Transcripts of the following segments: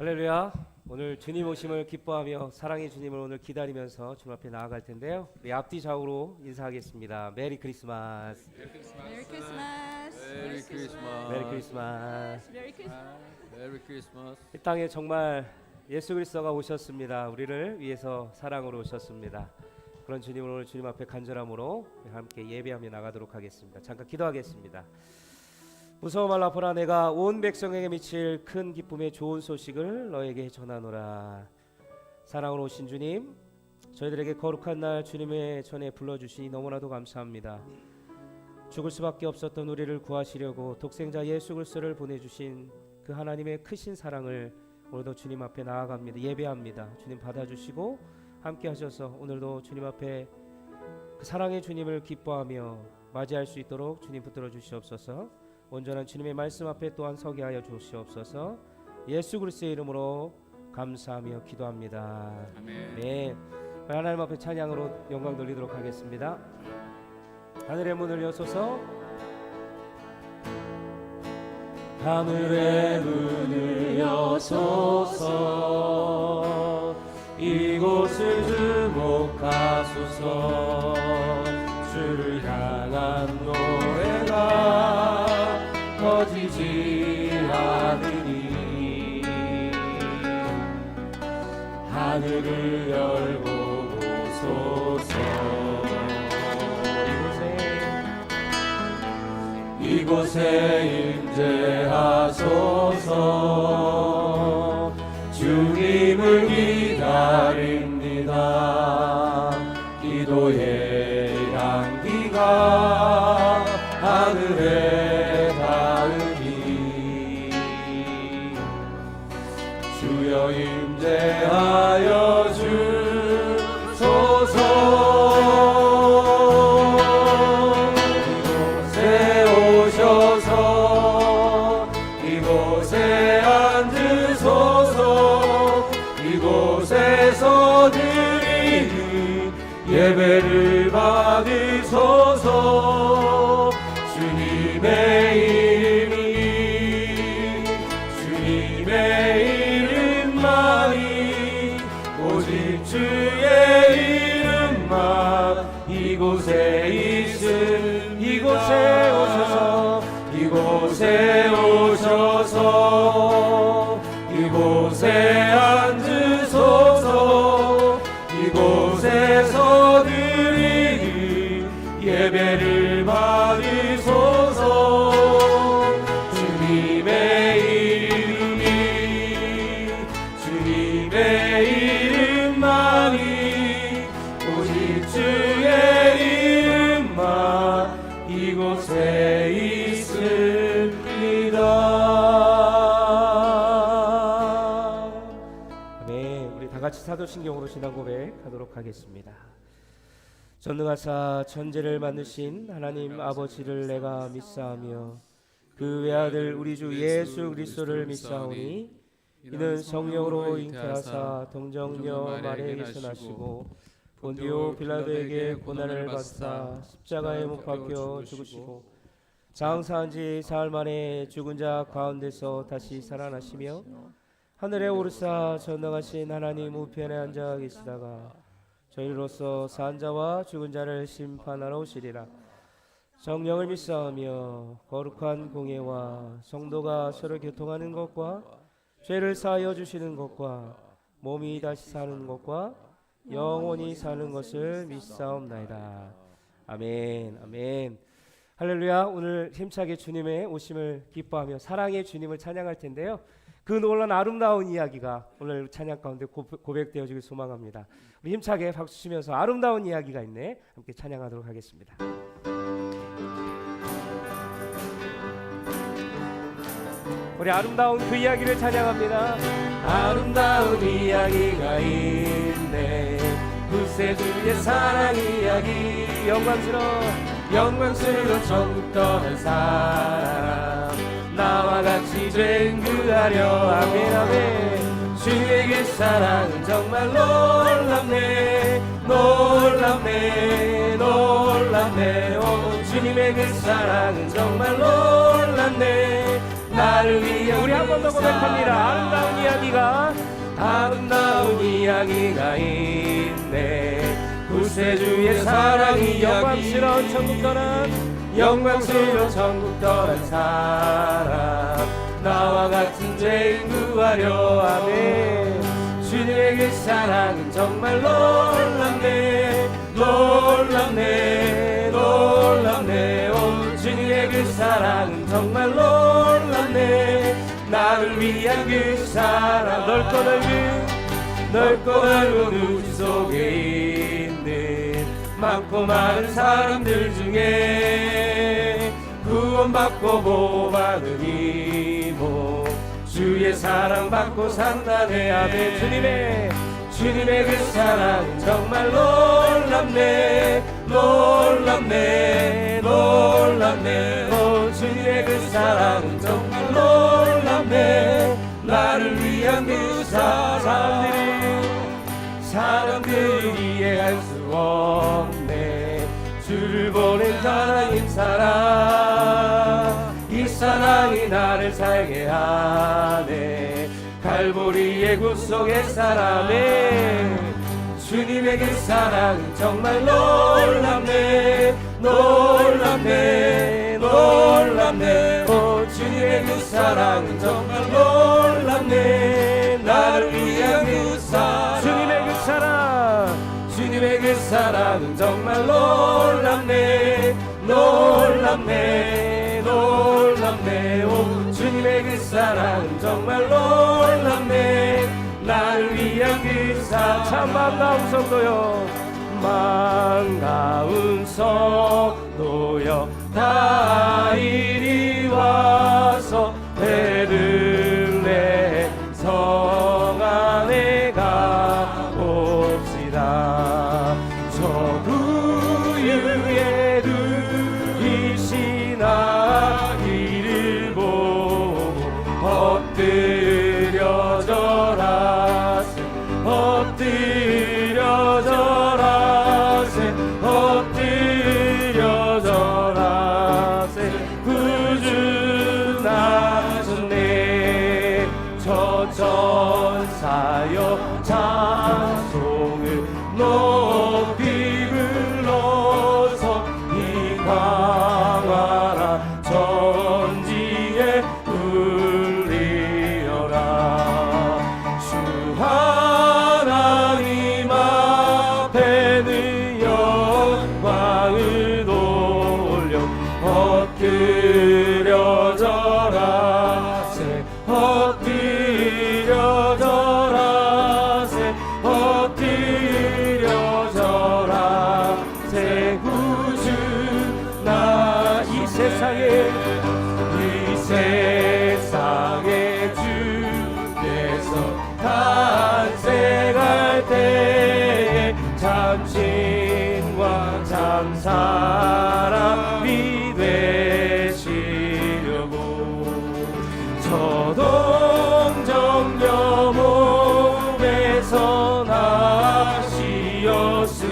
할렐루야. 오늘 주님 오심을 기뻐하며 사랑의 주님을 오늘 기다리면서 주님 앞에 나아갈 텐데요. 우리 앞뒤 좌우로 인사하겠습니다. 메리 크리스마스. 메리 크리스마스. 메리 크리스마스. 메리 크리스마스. 메리 크리스마스. 메리 크리스마스. 이 땅에 정말 예수 그리스도가 오셨습니다. 우리를 위해서 사랑으로 오셨습니다. 그런 주님을 오늘 주님 앞에 간절함으로 함께 예배하며 나가도록 하겠습니다. 잠깐 기도하겠습니다. 무서워 말라 보라, 내가 온 백성에게 미칠 큰 기쁨의 좋은 소식을 너에게 전하노라. 사랑으로 오신 주님, 저희들에게 거룩한 날 주님의 전에 불러주시니 너무나도 감사합니다. 죽을 수밖에 없었던 우리를 구하시려고 독생자 예수 그리스도를 보내주신 그 하나님의 크신 사랑을 오늘도 주님 앞에 나아갑니다. 예배합니다. 주님 받아주시고 함께 하셔서 오늘도 주님 앞에 그 사랑의 주님을 기뻐하며 맞이할 수 있도록 주님 붙들어 주시옵소서. 온전한 주님의 말씀 앞에 또한 서게 하여 주시옵소서. 예수 그리스도의 이름으로 감사하며 기도합니다. 아멘. 네, 하나님 앞에 찬양으로 영광 돌리도록 하겠습니다. 하늘의 문을 여소서. 하늘의 문을 여소서. 이곳을 주목하소서. 주를 향한 노래가 꺼지지 않으니 하늘을 열고 보소서. 이곳에 임재하소서. 주님을 기다립니다. 기도의 향기가 하늘에 닿으니 주여 임재하여 주소서. 이곳에 오셔서 이곳에 앉으소서. 이곳에서 드리는 예배를 받으소서. 주님의 이름만이 오직 주의 이름만 이곳에 있음. 이곳에 오셔서 이곳에 앉으소서. 이곳에서 드리는 예배를 받으소서. 주님의 이름만이 오직 주의 이름만 이곳에 있습니다. 아멘. 우리 다 같이 사도신경으로 신앙 고백하도록 하겠습니다. 전능하사 천지를 만드신 하나님 아버지를 내가 믿사오며 그 외아들 우리 주 예수 그리스도를 믿사오니 이는 성령으로 잉태하사 동정녀 마리아에게서 나시고 본디오 빌라도에게 고난을 받사 십자가에 못 박혀 죽으시고 장사한 지 사흘 만에 죽은 자 가운데서 다시 살아나시며 하늘에 오르사 전능하신 하나님 우편에 앉아 계시다가 저희로서 산 자와 죽은 자를 심판하러 오시리라. 성령을 믿사오며 거룩한 공예와 성도가 서로 교통하는 것과 죄를 사하여 주시는 것과 몸이 다시 사는 것과 영원히 사는 것을 믿사옵나이다. 아멘. 아멘. 할렐루야. 오늘 힘차게 주님의 오심을 기뻐하며 사랑의 주님을 찬양할 텐데요. 그 놀라운 아름다운 이야기가 오늘 찬양 가운데 고백되어지길 소망합니다. 우리 힘차게 박수 치면서 아름다운 이야기가 있네 함께 찬양하도록 하겠습니다. 우리 아름다운 그 이야기를 찬양합니다. 아름다운 이야기가 있네. 구세주의 사랑 이야기. 영광스러운 천국 떠난 사람 나와 같이 죄인 구하려. 아멘 아멘. 주의 그 사랑은 정말 놀랍네. 오 주님의 그 사랑은 정말 놀랍네. 나를 위해 우리 한 번 더 고백합니다. 아름다운 이야기. 이야기가 아름다운 이야기가 있네. 구세주의 사랑이 영광스러운 천국 떠난 영광스러운 천국 떠난 사람 나와 같은 죄인 구하려 하네. 주님의 그 사랑은 정말 놀랍네. 놀랍네 놀랍네. 오 주님의 그 사랑은 정말 놀랍네. 나를 위한 그 사랑 넓고 넓은 우주 속에 있는 많고 많은 사람들 중에 구원받고 복받은 이모 주의 사랑받고 산다네. 아멘. 주님의 그 사랑은 정말 놀랍네. 놀랍네 놀랍네. 오 주님의 그 사랑은 정말 놀랍네. 나를 위한 그 사람들이 이해할 수 없네. 주를 보낸 하나님 사랑 이 사랑이 나를 살게 하네. 갈보리의 구속의 사랑에 주님의 그 사랑은 정말 놀랍네. 놀랍네 놀랍네. 오 주님의 그 사랑은 정말 놀랍네. 나를 위한 그 사랑 주님의 그 사랑은 정말 놀랍네. 놀랍네 놀랍네. 오 주님의 그 사랑은 정말 놀랍네. 나를 위한 그 사랑. 참 반가운 성도여 반가운 성도여 다 이리 와서 베들레헴 성 안에 가봅시다. 저 구유에 누이신 아기를 보고 엎드려 절하세. 엎드려 절하세. 엎드려 절하세. 구주 나셨네. 저 천사여 찬송을 높이 불러서 이 광활한 전지에 울리어라. 주 하나님 앞에는 영광을 돌려 엎드려 절하세. 엎드려 절하세. 엎드려 절하세. 구주 나 이 세상에 주께서 탄생할 때에 참신과 참사람이 되시려고 저동정녀 몸에서 나시었으니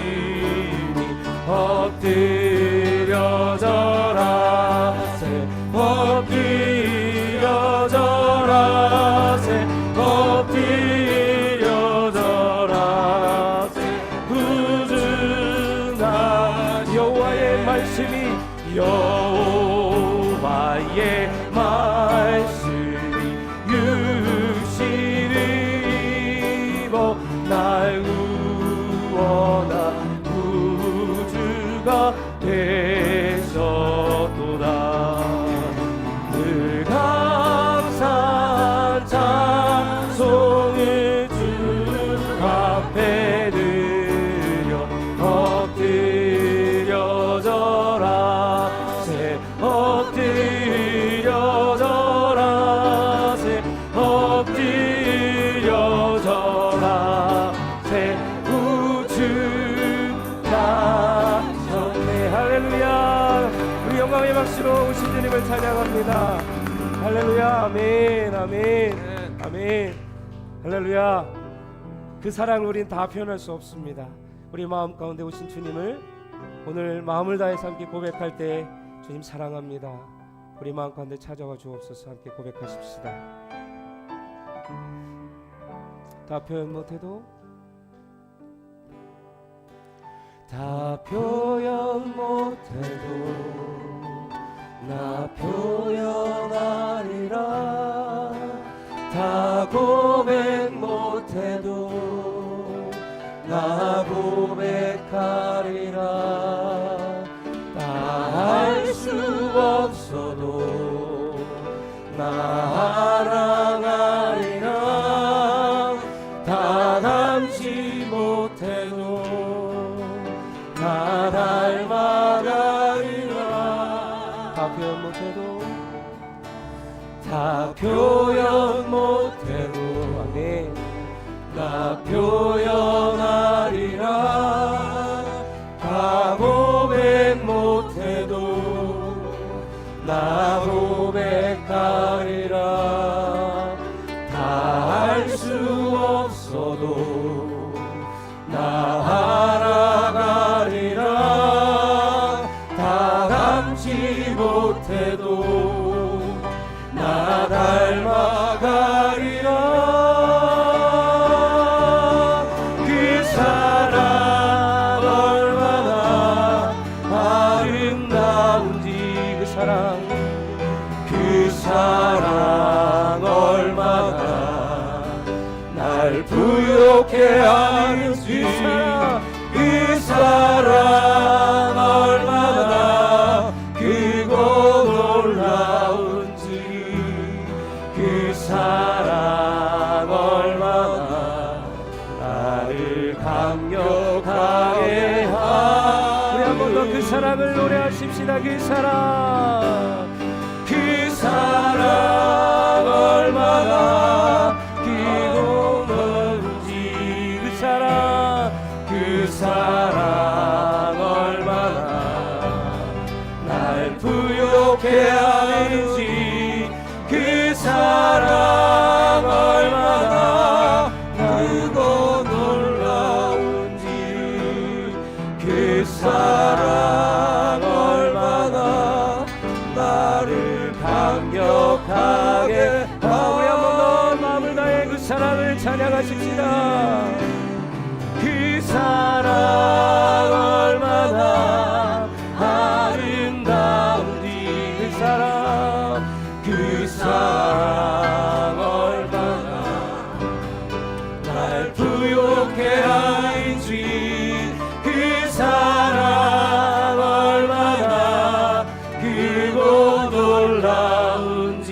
엎드려 절하세. 엎드려 절하세. 엎드려 절하세. 구주 나 여호와의 말씀이 육신을 입어 날 구원하 구주가 되셨도다. 늘 감사한 찬송을 주 앞에 드려 엎드려 절하세. 엎드려 절하세. 엎드려 절하세. 구주 나셨네. 할렐루야. 우리 영광의 박수로 오신 주님을 찬양합니다. 할렐루야. 아멘 아멘 아멘. 할렐루야. 그 사랑을 우린 다 표현할 수 없습니다. 우리 마음 가운데 오신 주님을 오늘 마음을 다해서 함께 고백할 때 주님 사랑합니다. 우리 마음 가운데 찾아와 주옵소서. 함께 고백하십시다. 다 표현 못해도 다 표현 못해도 나 표현하리라 다 고백 못해도 나 고백하리라 다 할 수 없어도 나 사랑하리라 다 닮지 못해도 다 닮아가리라 다 표현 못해도 다 표현 못해도 아멘 나 표현하리라 다 고백 못해도 나 고백하리라 다 할 수 없어도 나 알아가리라 다 닮지 못해도 나 닮아가리라 그 사랑 얼마나 아름다운지 그 사랑 얼마나 날 부욕해 하는지 그 사랑 얼마나 크고 놀라운지 그 사랑 얼마나 나를 감격하게 하 우리 한 번 더 그 사랑을 노래하십시다 그 사랑 얼마나 크고 넓은지 그 사랑 얼마나 날 부욕해 하는지 그 사랑 얼마나 크고 놀라운지 그 사랑 얼마나 나를 감격하게 우리 한 번 더 마음을 다해 그 사랑을 찬양하십시다 그 사랑 얼마나 아름다운지 그 사랑 얼마나 날 부욕해 하는지 그 사랑 얼마나 크고 놀라운지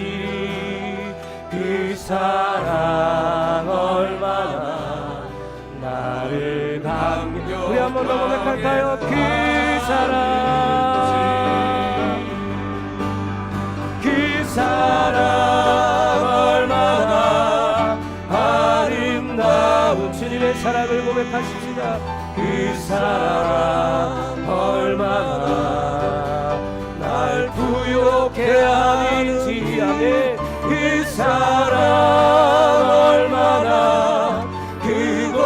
그 사랑 얼마나 나를 감격 우리 한 번 더 고백할까요? 그 사랑 얼마나 아름다운 주님의 사랑을 고백하십시다 그 사랑 얼마나 날 부욕해 하는지 아멘 그 사랑 얼마나 크고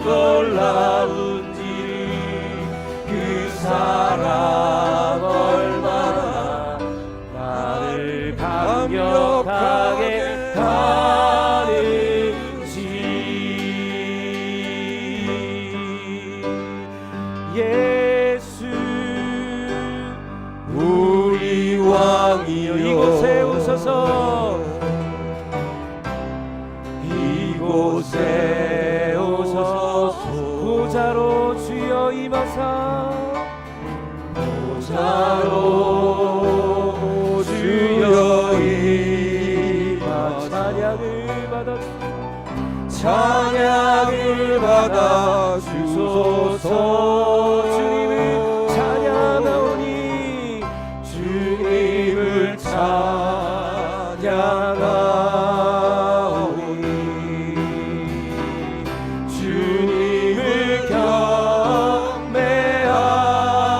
놀라운지 그 사랑 얼마나 나를 감격하게 하는지 예수 우리 왕이여 이곳에 오소서 이곳에 오소서 보좌로 주여 임하사 보좌로 주여 임하 찬양을 받아 주소서 주님을 찬양하오니 주님을 찬양하오니 주님을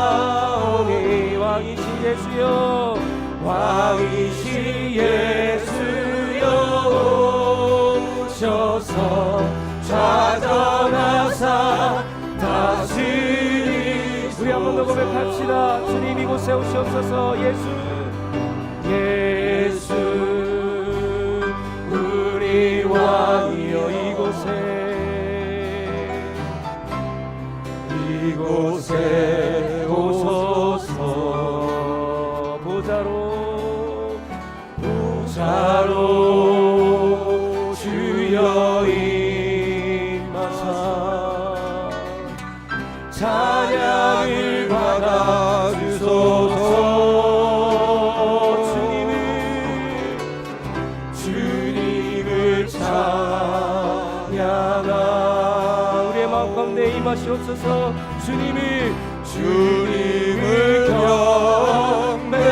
경배하오니 왕이신 예수여 왕이신 예수여 오셔서 찾아나사 다스리 우리 한 번 더 고백합시다. 주님 이곳에 오시옵소서. 예수 우리 왕이여 이곳에 찬양하 우리의 마음 가운데 임하시옵소서. 주님을 경배하오니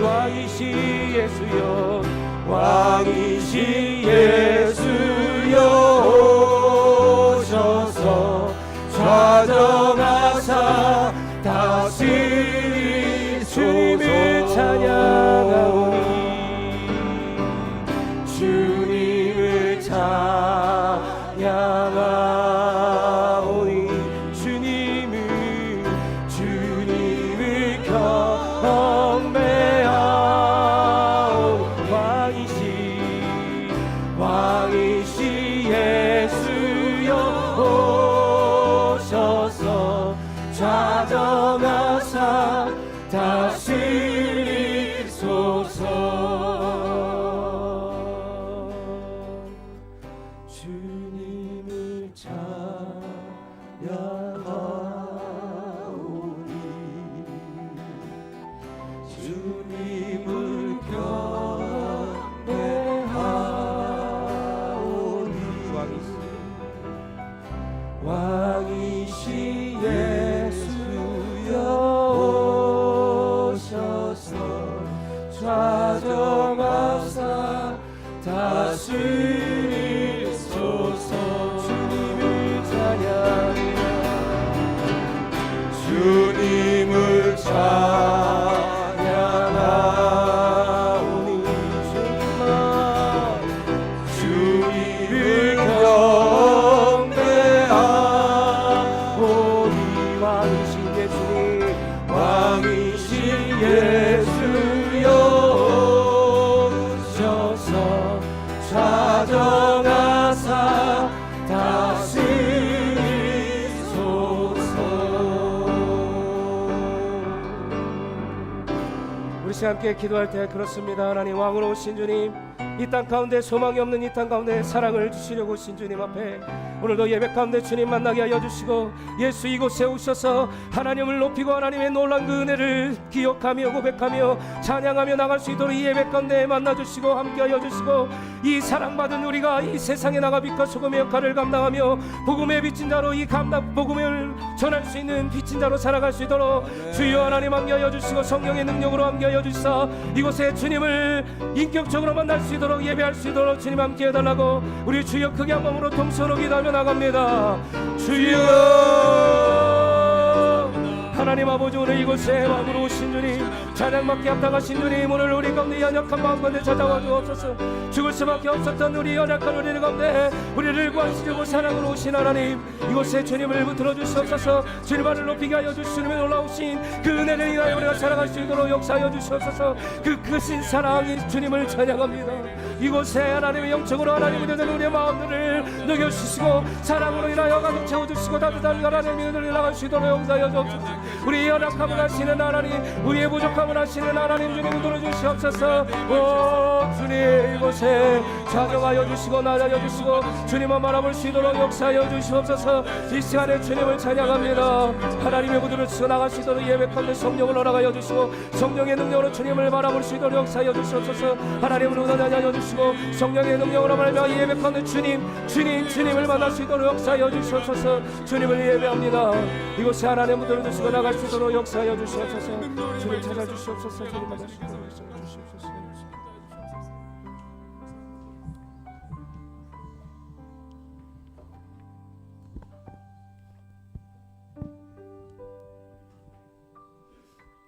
왕이시 예수여 왕이시 예수여 오셔서 좌정하사 다스리소서. 주님을 찬양하오니 주님을 찬양하오니 주님을 경배하오 왕이시 예수여 오셔서 좌정하사 다스리소서. 주님을 찬양하오니 주님을 경배하오니 왕이시 예수여 오셔서 좌정하사 다스리소서. 주님을 찬양하오니 주님을 경배하오니 왕이시 예수여 오셔서 좌정하사 다스리소서. 우리 시간 함께 기도할 때 그렇습니다. 하나님 왕으로 오신 주님, 이 땅 가운데 소망이 없는 이 땅 가운데 사랑을 주시려고 오신 주님 앞에 오늘도 예배 가운데 주님 만나게 하여 주시고 예수 이곳에 오셔서 하나님을 높이고 하나님의 놀란 그 은혜를 기억하며 고백하며 찬양하며 나갈 수 있도록 이 예배 가운데 만나주시고 함께하여 주시고 이 사랑받은 우리가 이 세상에 나가 빛과 소금의 역할을 감당하며 복음의 빚진 자로 이 복음을 전할 수 있는 빚진 자로 살아갈 수 있도록 주여 하나님 함께하여 주시고 성령의 능력으로 함께하여 주시사 이곳에 주님을 인격적으로 만날 수 있도록 예배할 수 있도록 주님 함께 해달라고 우리 주여 크게 한 몸으로 동서로 기도하며 나갑니다. 주여 하나님 아버지, 오늘 이곳에 왕으로 오신 주님, 찬양받게 합당하신 주님, 오늘 우리 가운데 연약한 마음 가운데 찾아와 주옵소서. 죽을 수밖에 없었던 우리 연약한 우리 가운데 우리를 구하시려고 사랑으로 오신 하나님, 이곳에 주님을 붙들어 주시옵소서. 주님을 높이게 하여 주시는 놀라우신 그 은혜를 인하여 우리가 살아갈 수 있도록 역사하여 주시옵소서. 그 크신 사랑이 주님을 찬양합니다. 이곳에 하나님의 영적으로 하나님의 된 우리의 마음들을 녹여주시고 사랑으로 인하여 가득 채워주시고 따뜻한 하나님의 은혜를 나갈 수 있도록 역사하여 주옵소서. 우리의 연약함을 하시는 하나님, 우리의 부족함을 하시는 하나님, 주님 들어주시옵소서. 오 주님, 이곳에 좌정하여 주시고 나자여 주시고 주님만 바라볼 수 있도록 역사하여 주시옵소서. 이 시간에 주님을 찬양합니다. 하나님의 구두를 치고 나갈 수 있도록 예배 가운데 성령을 허락하여 주시고 성령의 능력으로 주님을 바라볼 수 있도록 역사하여 주시옵소서. 하나님을 은혜하여 주시고 성령의 능력으로 말하며 예배 가운데 주님을 만날 수 있도록 역사하여 주시옵소서. 주님을 예배합니다. 이곳에 하나님을 들어주시고 나갈 수 있도록 역사하여 주시옵소서. 주님 찾아주시옵소서. 주님 만날 수 있도록 역사하여 주시옵소서.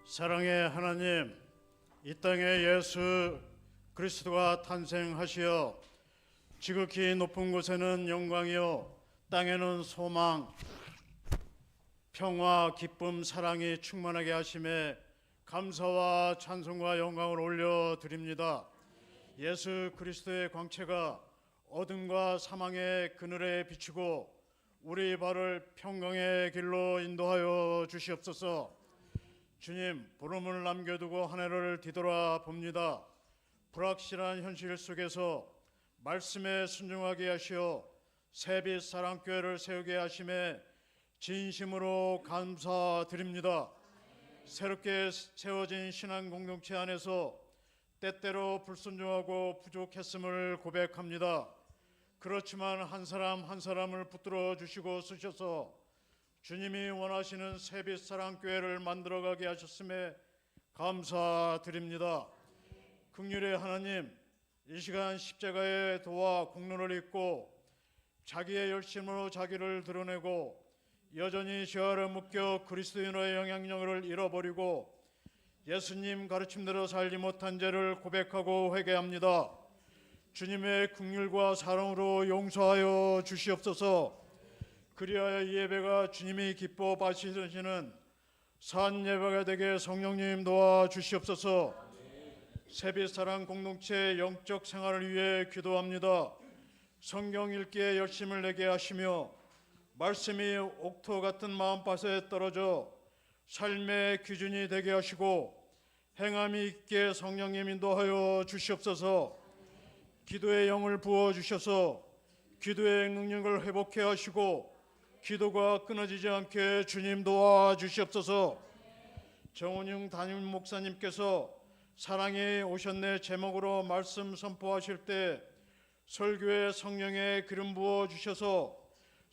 사랑의 하나님, 이 땅에 예수 그리스도가 탄생하시어 지극히 높은 곳에는 영광이요 땅에는 소망, 평화, 기쁨, 사랑이 충만하게 하심에 감사와 찬송과 영광을 올려드립니다. 예수 그리스도의 광채가 어둠과 사망의 그늘에 비추고 우리 발을 평강의 길로 인도하여 주시옵소서. 주님, 보름을 남겨두고 한 해를 뒤돌아 봅니다. 불확실한 현실 속에서 말씀에 순종하게 하시어 새빛 사랑교회를 세우게 하심에 진심으로 감사드립니다. 새롭게 세워진 신앙 공동체 안에서 때때로 불순종하고 부족했음을 고백합니다. 그렇지만 한 사람 한 사람을 붙들어 주시고 쓰셔서 주님이 원하시는 새빛사랑교회를 만들어가게 하셨음에 감사드립니다. 긍휼의 하나님, 이 시간 십자가의 도와 공로를 잊고 자기의 열심으로 자기를 드러내고 여전히 죄아래 묶여 그리스도인의 영향력을 잃어버리고 예수님 가르침대로 살지 못한 죄를 고백하고 회개합니다. 주님의 긍휼과 사랑으로 용서하여 주시옵소서. 그리하여 이 예배가 주님이 기뻐 받으시는 산 예배가 되게 성령님 도와주시옵소서. 새빛사랑 공동체 영적 생활을 위해 기도합니다. 성경 읽기에 열심을 내게 하시며 말씀이 옥토 같은 마음밭에 떨어져 삶의 기준이 되게 하시고 행함이 있게 성령님 인도하여 주시옵소서. 기도의 영을 부어주셔서 기도의 능력을 회복해 하시고 기도가 끊어지지 않게 주님 도와주시옵소서. 정은영 담임 목사님께서 사랑이 오셨네 제목으로 말씀 선포하실 때 설교에 성령의 기름 부어주셔서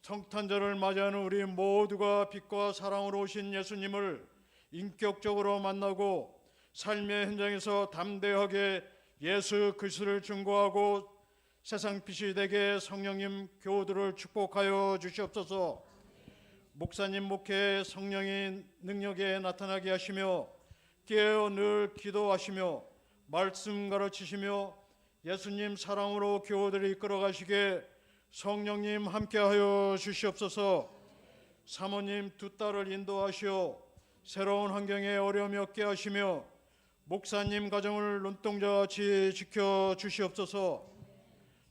성탄절을 맞이하는 우리 모두가 빛과 사랑으로 오신 예수님을 인격적으로 만나고 삶의 현장에서 담대하게 예수 그리스도를 증거하고 세상 빛이 되게 성령님 교우들을 축복하여 주시옵소서. 목사님 목회에 성령의 능력에 나타나게 하시며 깨어 늘 기도하시며 말씀 가르치시며 예수님 사랑으로 교우들을 이끌어 가시게 성령님 함께하여 주시옵소서. 사모님 두 딸을 인도하시어 새로운 환경에 어려움이 없게 하시며 목사님 가정을 눈동자같이 지켜 주시옵소서.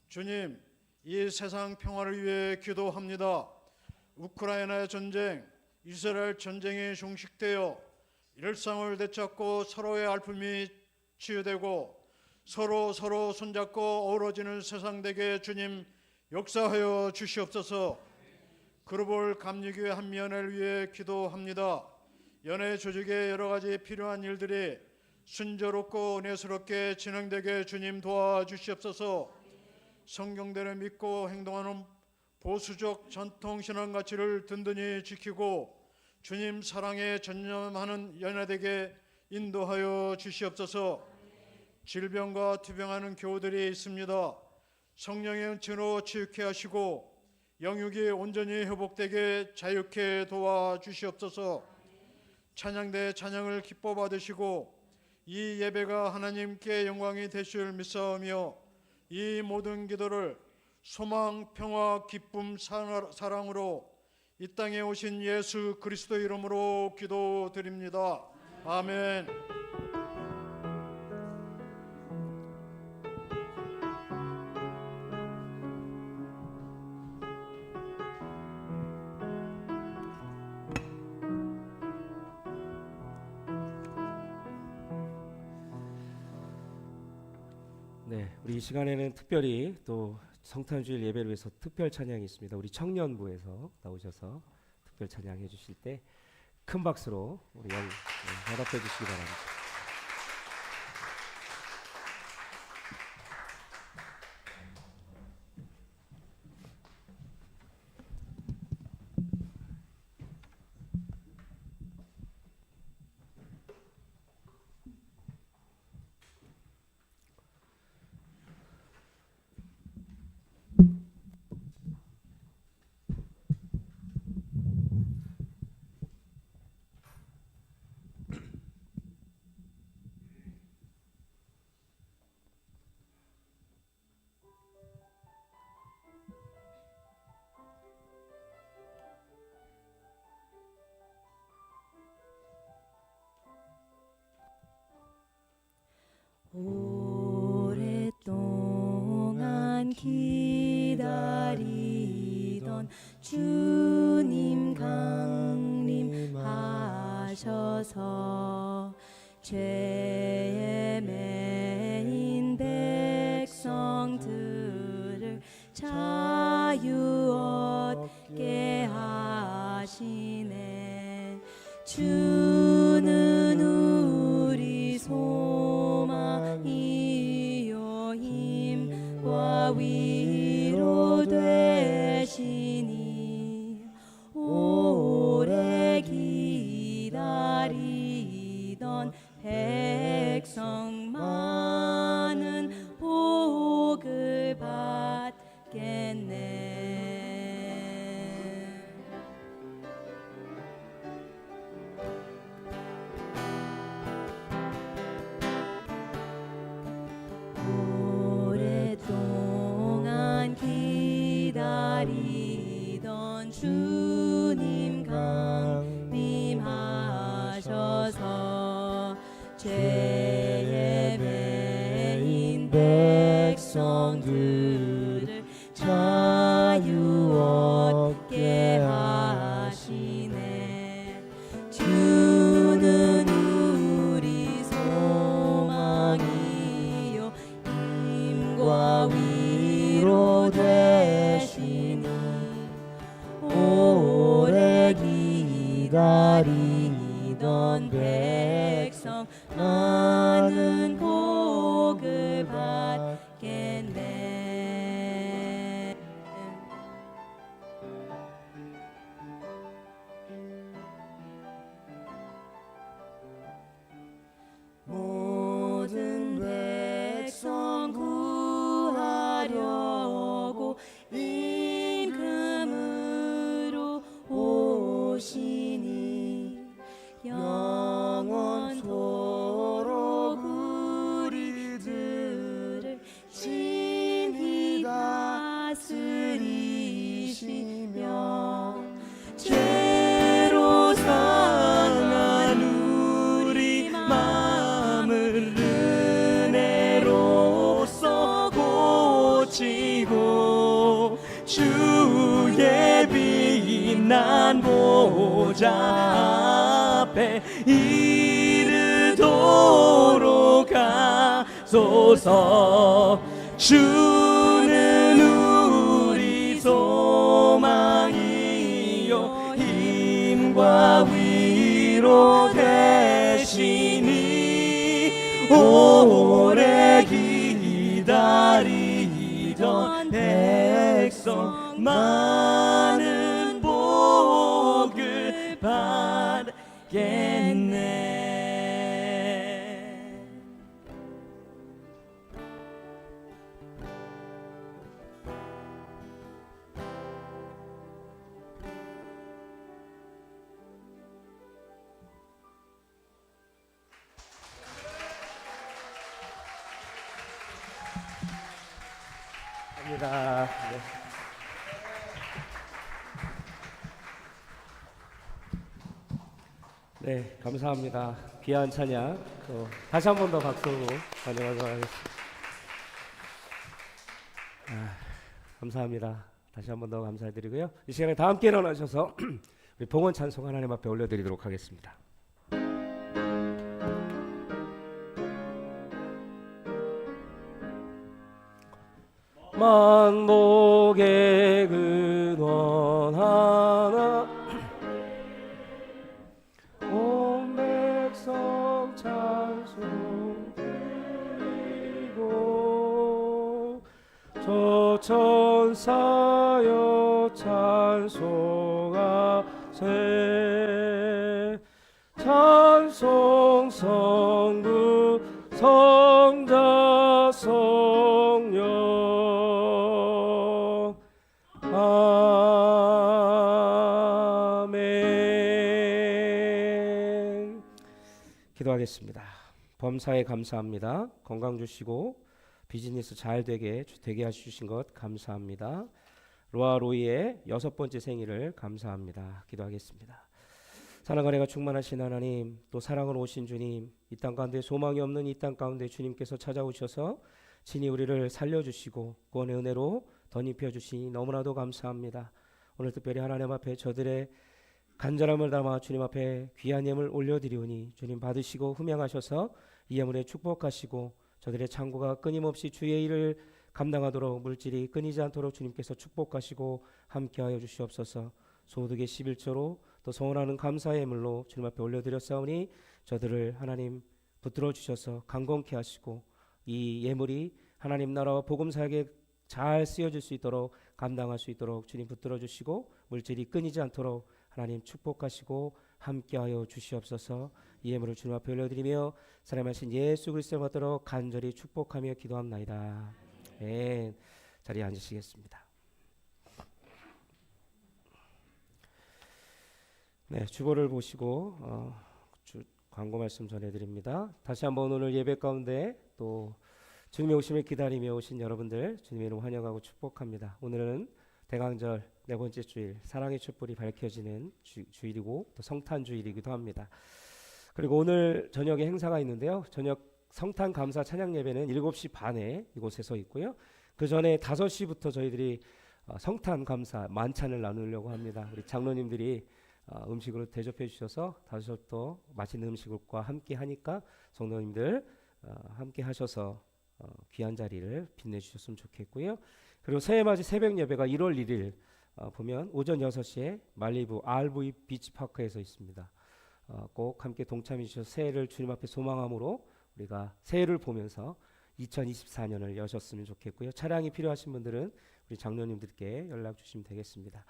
주님, 이 세상 평화를 위해 기도합니다. 우크라이나 전쟁, 이스라엘 전쟁이 종식되어 일상을 되찾고 서로의 아픔이 치유되고 서로 손잡고 어우러지는 세상 되게 주님 역사하여 주시옵소서. 글로벌 감리교회 한미연회를 위해 기도합니다. 연회 조직의 여러 가지 필요한 일들이 순조롭고 은혜스럽게 진행되게 주님 도와주시옵소서. 성경대로 믿고 행동하는 보수적 전통 신앙 가치를 든든히 지키고 주님 사랑에 전념하는 연회되게 인도하여 주시옵소서. 질병과 투병하는 교우들이 있습니다. 성령의 은총으로 치유케 하시고 영육이 온전히 회복되게 자유케 도와주시옵소서. 찬양대 찬양을 기뻐 받으시고 이 예배가 하나님께 영광이 되실 믿사오며 이 모든 기도를 소망, 평화, 기쁨, 사랑으로 이 땅에 오신 예수 그리스도 이름으로 기도드립니다. 아멘. 네, 우리 이 시간에는 특별히 또 성탄주일 예배를 위해서 특별 찬양이 있습니다. 우리 청년부에서 나오셔서 특별 찬양해 주실 때 큰 박수로 우리 연합해 주시기 바랍니다. 오랫동안 기다리던 주님 강림하셔서 죄에 매인 백성들을 자유 얻게 하시네. 주는 우리 소망이 위로 되시니 오래 기다리던 백성 많은 복을 받겠네. 오랫동안 기다리던 주님 강림하셔서 죄의 매인 백성들을 자유 얻게 하시네. 주는 우리 소망이요 힘과 위로 되시니 오래 기다리던 백성 많은 복을 받겠네. 모든 백성 구하려고 임금으로 오시니 영원토록 우리들을 친히 다스리시며 죄로 상한 우리 마음을 은혜로써 고치고 주의 빛난 보좌 앞에 이르도록 하소서. 주는 우리 소망이요 힘과 위로 되시니 오래 기다리던 백성 많은 복을 받겠네. 합니다. 네, 감사합니다. 귀한 찬양 다시 한 번 더 박수 환영하도록 하겠습니다. 감사합니다. 다시 한 번 더 감사드리고요. 이 시간에 다 함께 일어나셔서 우리 봉헌 찬송 하나님 앞에 올려드리도록 하겠습니다. 만복의 근원 하나 온 백성 찬송 드리고 저 천사여 찬송하세. 찬송 성부 성자 성령 아멘. 기도하겠습니다. 범사에 감사합니다. 건강 주시고 비즈니스 잘 되게 하시신 것 감사합니다. 로아로이의 6번째 생일을 감사합니다. 기도하겠습니다. 사랑과 은혜가 충만하신 하나님, 또 사랑으로 오신 주님, 이 땅 가운데 소망이 없는 이 땅 가운데 주님께서 찾아오셔서 친히 우리를 살려주시고 구원의 은혜로 덧입혀 주시니 너무나도 감사합니다. 오늘 특별히 하나님 앞에 저들의 간절함을 담아 주님 앞에 귀한 예물 올려드리오니 주님 받으시고 흠양하셔서 이 예물에 축복하시고 저들의 창고가 끊임없이 주의 일을 감당하도록 물질이 끊이지 않도록 주님께서 축복하시고 함께하여 주시옵소서. 소득의 11조로 또 성원하는 감사의 예물로 주님 앞에 올려드렸사오니 저들을 하나님 붙들어 주셔서 강건케 하시고 이 예물이 하나님 나라와 복음 사역에 잘 쓰여질 수 있도록 감당할 수 있도록 주님 붙들어 주시고 물질이 끊이지 않도록 하나님 축복하시고 함께하여 주시옵소서. 이 예물을 주님 앞에 올려드리며 사랑하신 예수 그리스도를 받도록 간절히 축복하며 기도합나이다. 아멘. 자리에 앉으시겠습니다. 네, 주보를 보시고 광고 말씀 전해드립니다. 다시 한번 오늘 예배 가운데 또 주님의 오심을 기다리며 오신 여러분들 주님의 이름 환영하고 축복합니다. 오늘은 대강절 네 번째 주일 사랑의 촛불이 밝혀지는 주일이고 또 성탄 주일이기도 합니다. 그리고 오늘 저녁에 행사가 있는데요. 저녁 성탄 감사 찬양 예배는 7시 반에 이곳에서 있고요. 그 전에 5시부터 저희들이 성탄 감사 만찬을 나누려고 합니다. 우리 장로님들이 음식으로 대접해 주셔서 5시부터 맛있는 음식과 함께 하니까 성도님들 함께 하셔서 귀한 자리를 빛내주셨으면 좋겠고요. 그리고 새해맞이 새벽 예배가 1월 1일 보면 오전 6시에 말리부 RV 비치파크에서 있습니다. 꼭 함께 동참해 주셔서 새해를 주님 앞에 소망함으로 우리가 새해를 보면서 2024년을 여셨으면 좋겠고요. 차량이 필요하신 분들은 우리 장로님들께 연락 주시면 되겠습니다.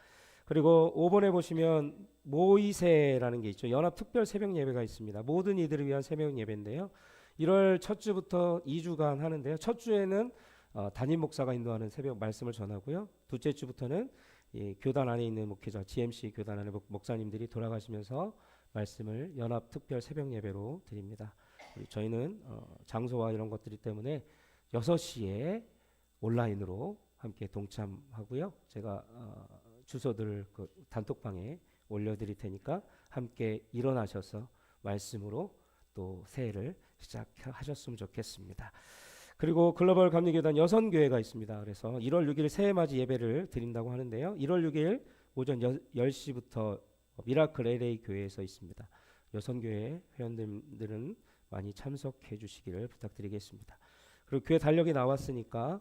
그리고 5번에 보시면 모이세라는 게 있죠. 연합 특별 새벽 예배가 있습니다. 모든 이들을 위한 새벽 예배인데요. 1월 첫 주부터 2주간 하는데요. 첫 주에는 담임 목사가 인도하는 새벽 말씀을 전하고요. 둘째 주부터는 교단 안에 있는 목회자 GMC 교단 안에 목사님들이 돌아가시면서 말씀을 연합 특별 새벽 예배로 드립니다. 저희는 장소와 이런 것들이 때문에 6시에 온라인으로 함께 동참하고요. 제가 주소들 그 단톡방에 올려드릴 테니까 함께 일어나셔서 말씀으로 또 새해를 시작하셨으면 좋겠습니다. 그리고 글로벌 감리교단 여선교회가 있습니다. 그래서 1월 6일 새해맞이 예배를 드린다고 하는데요. 1월 6일 오전 10시부터 미라클 LA 교회에서 있습니다. 여선교회 회원들은 많이 참석해 주시기를 부탁드리겠습니다. 그리고 교회 달력이 나왔으니까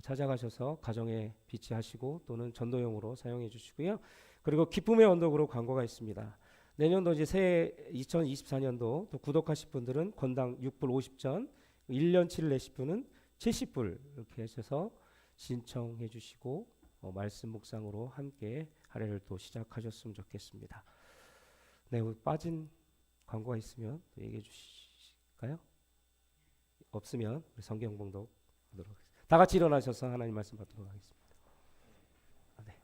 찾아가셔서 가정에 비치하시고 또는 전도용으로 사용해 주시고요. 그리고 기쁨의 언덕으로 광고가 있습니다. 내년도 이제 새해 2024년도 또 구독하실 분들은 건당 6불 50전, 1년치를 내실 분은 70불 이렇게 하셔서 신청해 주시고 말씀 묵상으로 함께 할애를 또 시작하셨으면 좋겠습니다. 네, 빠진 광고가 있으면 또 얘기해 주실까요? 없으면 우리 성경 봉독 하도록 하겠습니다. 다 같이 일어나셔서 하나님 말씀 받도록 하겠습니다. 네.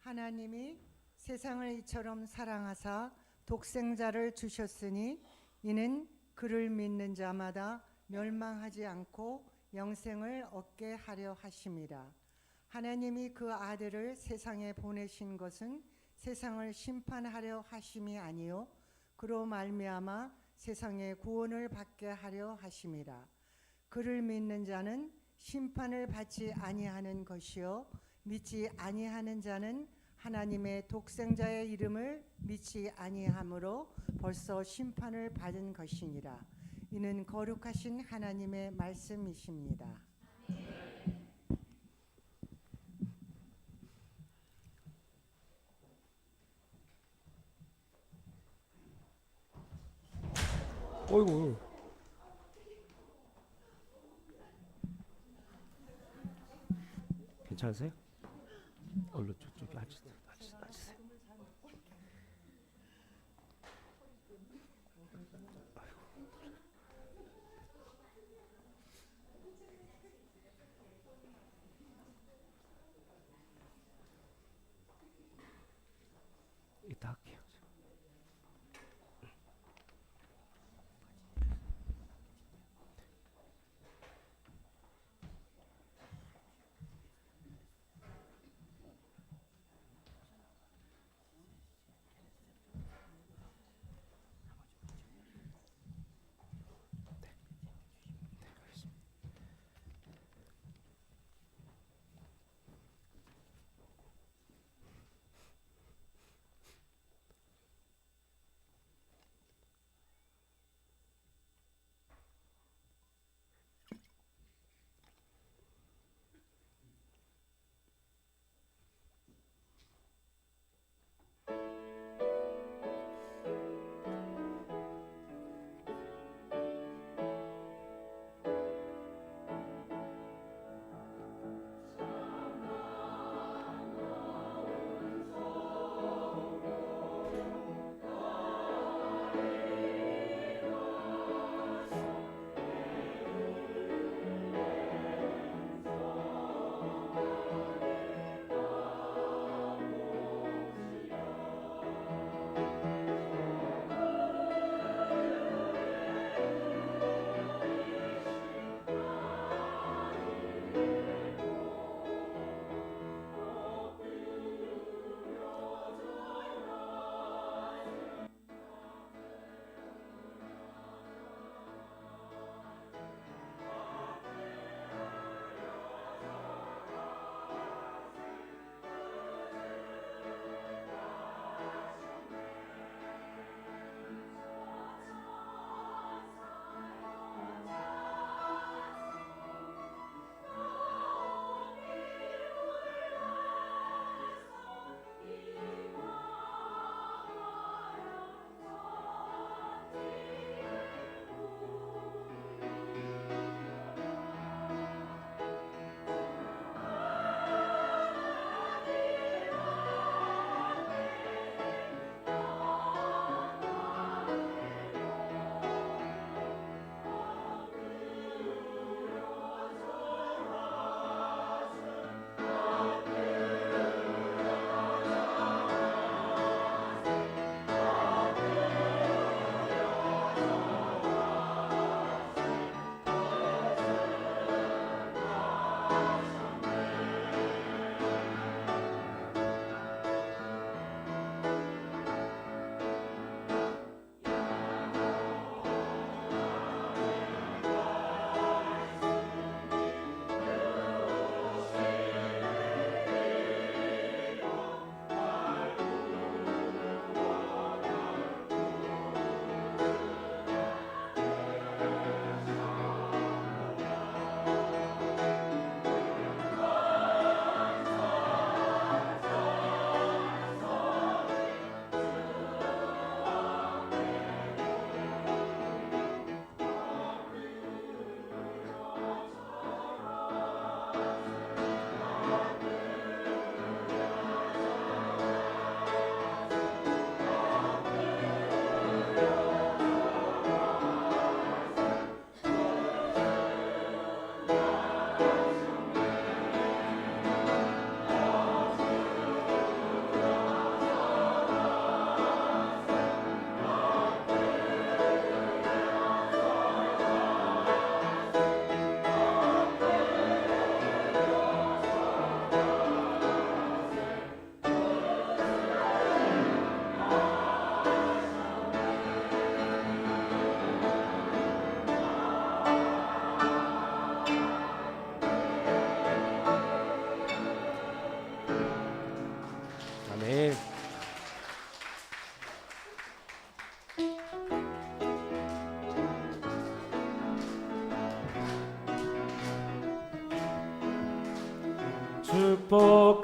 하나님이 세상을 이처럼 사랑하사 독생자를 주셨으니 이는 그를 믿는 자마다 멸망하지 않고 영생을 얻게 하려 하심이라. 하나님이 그 아들을 세상에 보내신 것은 세상을 심판하려 하심이 아니요 그로 말미암아 세상의 구원을 받게 하려 하심이라. 그를 믿는 자는 심판을 받지 아니하는 것이요 믿지 아니하는 자는 하나님의 독생자의 이름을 믿지 아니하므로 벌써 심판을 받은 것이니라. 이는 거룩하신 하나님의 말씀이십니다. 어이구. 괜찮으세요? 얼른 저쪽에 앉으세요. 이따 할게요.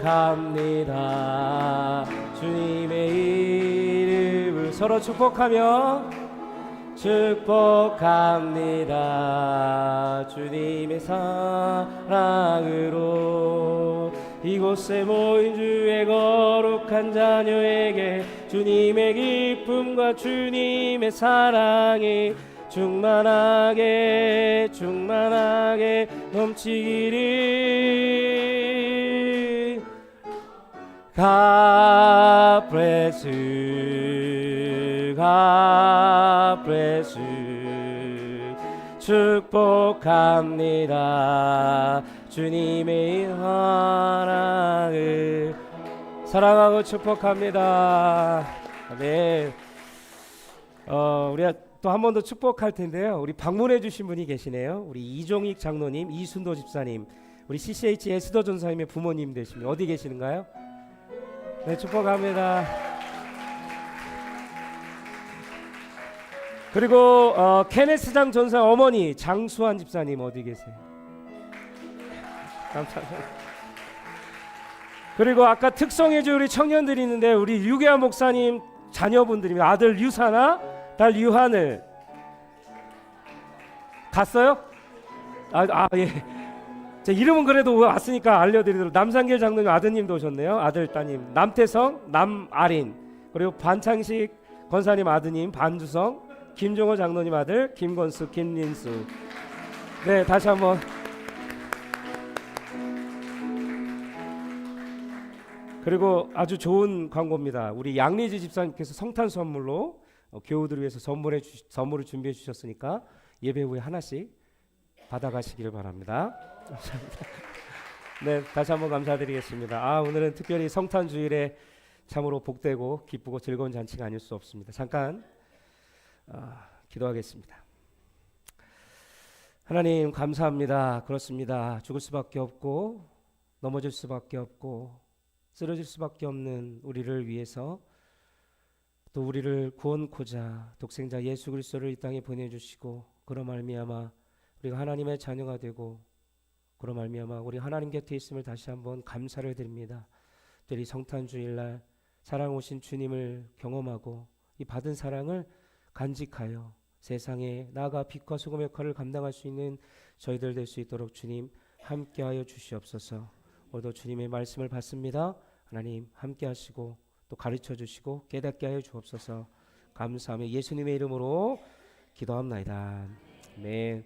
축복합니다. 주님의 이름을 서로 축복하며 축복합니다. 주님의 사랑으로 이곳에 모인 주의 거룩한 자녀에게 주님의 기쁨과 주님의 사랑이 충만하게 충만하게 넘치기를. God bless you, God bless you. 축복합니다. 주님의 사랑을 사랑하고 축복합니다. 아멘. 우리가 또 한 번 더 축복할 텐데요. 우리 방문해 주신 분이 계시네요. 우리 이종익 장로님, 이순도 집사님, 우리 CCH 에스더 전사님의 부모님 되십니다. 어디 계시는가요? 네, 축복합니다. 그리고 케네스장 전사 어머니 장수환 집사님 어디 계세요? 감사합니다. 그리고 아까 특성해줄 우리 청년들이 있는데 우리 유계아 목사님 자녀분들입니다. 아들 유사나 딸 유한을 갔어요? 예. 제 이름은 그래도 왔으니까 알려드리도록. 남상길 장로님 아드님도 오셨네요. 아들 따님 남태성 남아린, 그리고 반창식 권사님 아드님 반주성, 김종호 장로님 아들 김건수 김린수. 네, 다시 한번. 그리고 아주 좋은 광고입니다. 우리 양리지 집사님께서 성탄 선물로 교우들을 위해서 선물을 준비해 주셨으니까 예배 후에 하나씩 받아가시기를 바랍니다. 감사합니다. 네, 다시 한번 감사드리겠습니다. 오늘은 특별히 성탄 주일에 참으로 복되고 기쁘고 즐거운 잔치가 아닐 수 없습니다. 잠깐 기도하겠습니다. 하나님 감사합니다. 그렇습니다. 죽을 수밖에 없고 넘어질 수밖에 없고 쓰러질 수밖에 없는 우리를 위해서 또 우리를 구원코자 독생자 예수 그리스도를 이 땅에 보내주시고 그로 말미암아 우리가 하나님의 자녀가 되고 그로 말미암아 우리 하나님 곁에 있음을 다시 한번 감사를 드립니다. 특별히 성탄 주일날 사랑 오신 주님을 경험하고 이 받은 사랑을 간직하여 세상에 나아가 빛과 소금의 역할을 감당할 수 있는 저희들 될 수 있도록 주님 함께하여 주시옵소서. 오늘도 주님의 말씀을 받습니다. 하나님 함께하시고 또 가르쳐 주시고 깨닫게 하여 주옵소서. 감사하며 예수님의 이름으로 기도합나이다. 네.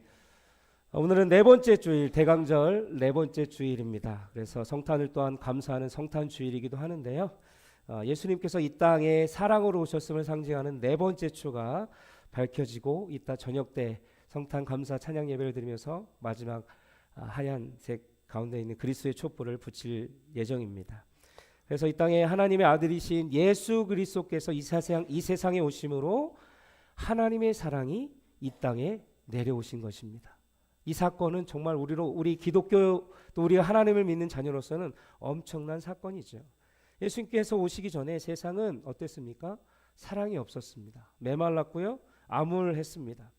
오늘은 네 번째 주일, 대강절 네 번째 주일입니다. 그래서 성탄을 또한 감사하는 성탄 주일이기도 하는데요. 예수님께서 이 땅에 사랑으로 오셨음을 상징하는 네 번째 주가 밝혀지고 이따 저녁 때 성탄 감사 찬양 예배를 드리면서 마지막 하얀색 가운데 있는 그리스도의 촛불을 붙일 예정입니다. 그래서 이 땅에 하나님의 아들이신 예수 그리스도께서 이 세상에 오심으로 하나님의 사랑이 이 땅에 내려오신 것입니다. 이 사건은 정말 우리 기독교 또 우리가 하나님을 믿는 자녀로서는 엄청난 사건이죠. 예수님께서 오시기 전에 세상은 어땠습니까? 사랑이 없었습니다. 메말랐고요. 암울했습니다.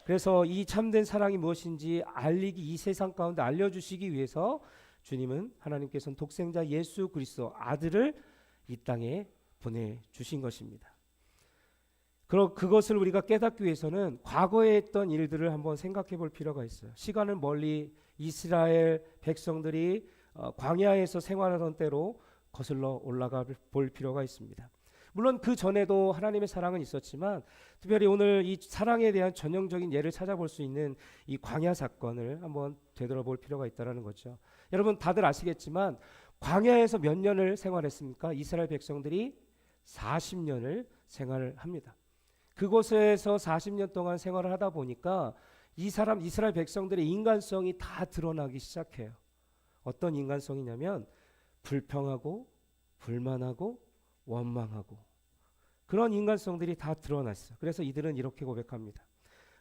그래서 이 참된 사랑이 무엇인지 이 세상 가운데 알려주시기 위해서 주님은 하나님께서는 독생자 예수 그리스도 아들을 이 땅에 보내주신 것입니다. 그것을 우리가 깨닫기 위해서는 과거에 했던 일들을 한번 생각해 볼 필요가 있어요. 시간은 멀리 이스라엘 백성들이 광야에서 생활하던 때로 거슬러 올라가 볼 필요가 있습니다. 물론 그 전에도 하나님의 사랑은 있었지만 특별히 오늘 이 사랑에 대한 전형적인 예를 찾아볼 수 있는 이 광야 사건을 한번 되돌아볼 필요가 있다는 거죠. 여러분 다들 아시겠지만 광야에서 몇 년을 생활했습니까? 이스라엘 백성들이 40년을 생활을 합니다. 그곳에서 40년 동안 생활을 하다 보니까 이스라엘 백성들의 인간성이 다 드러나기 시작해요. 어떤 인간성이냐면 불평하고 불만하고 원망하고 그런 인간성들이 다 드러났어요. 그래서 이들은 이렇게 고백합니다.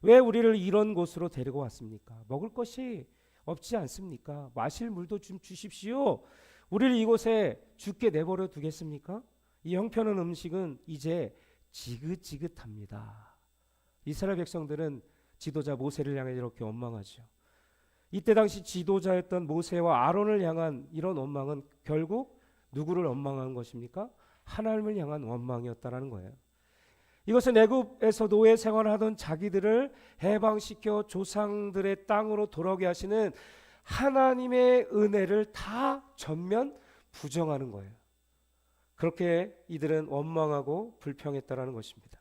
왜 우리를 이런 곳으로 데리고 왔습니까? 먹을 것이 없지 않습니까? 마실 물도 좀 주십시오. 우리를 이곳에 죽게 내버려 두겠습니까? 이 형편없는 음식은 이제 지긋지긋합니다. 이스라엘 백성들은 지도자 모세를 향해 이렇게 원망하죠. 이때 당시 지도자였던 모세와 아론을 향한 이런 원망은 결국 누구를 원망한 것입니까? 하나님을 향한 원망이었다라는 거예요. 이것은 애굽에서 노예 생활하던 자기들을 해방시켜 조상들의 땅으로 돌아오게 하시는 하나님의 은혜를 다 전면 부정하는 거예요. 그렇게 이들은 원망하고 불평했다라는 것입니다.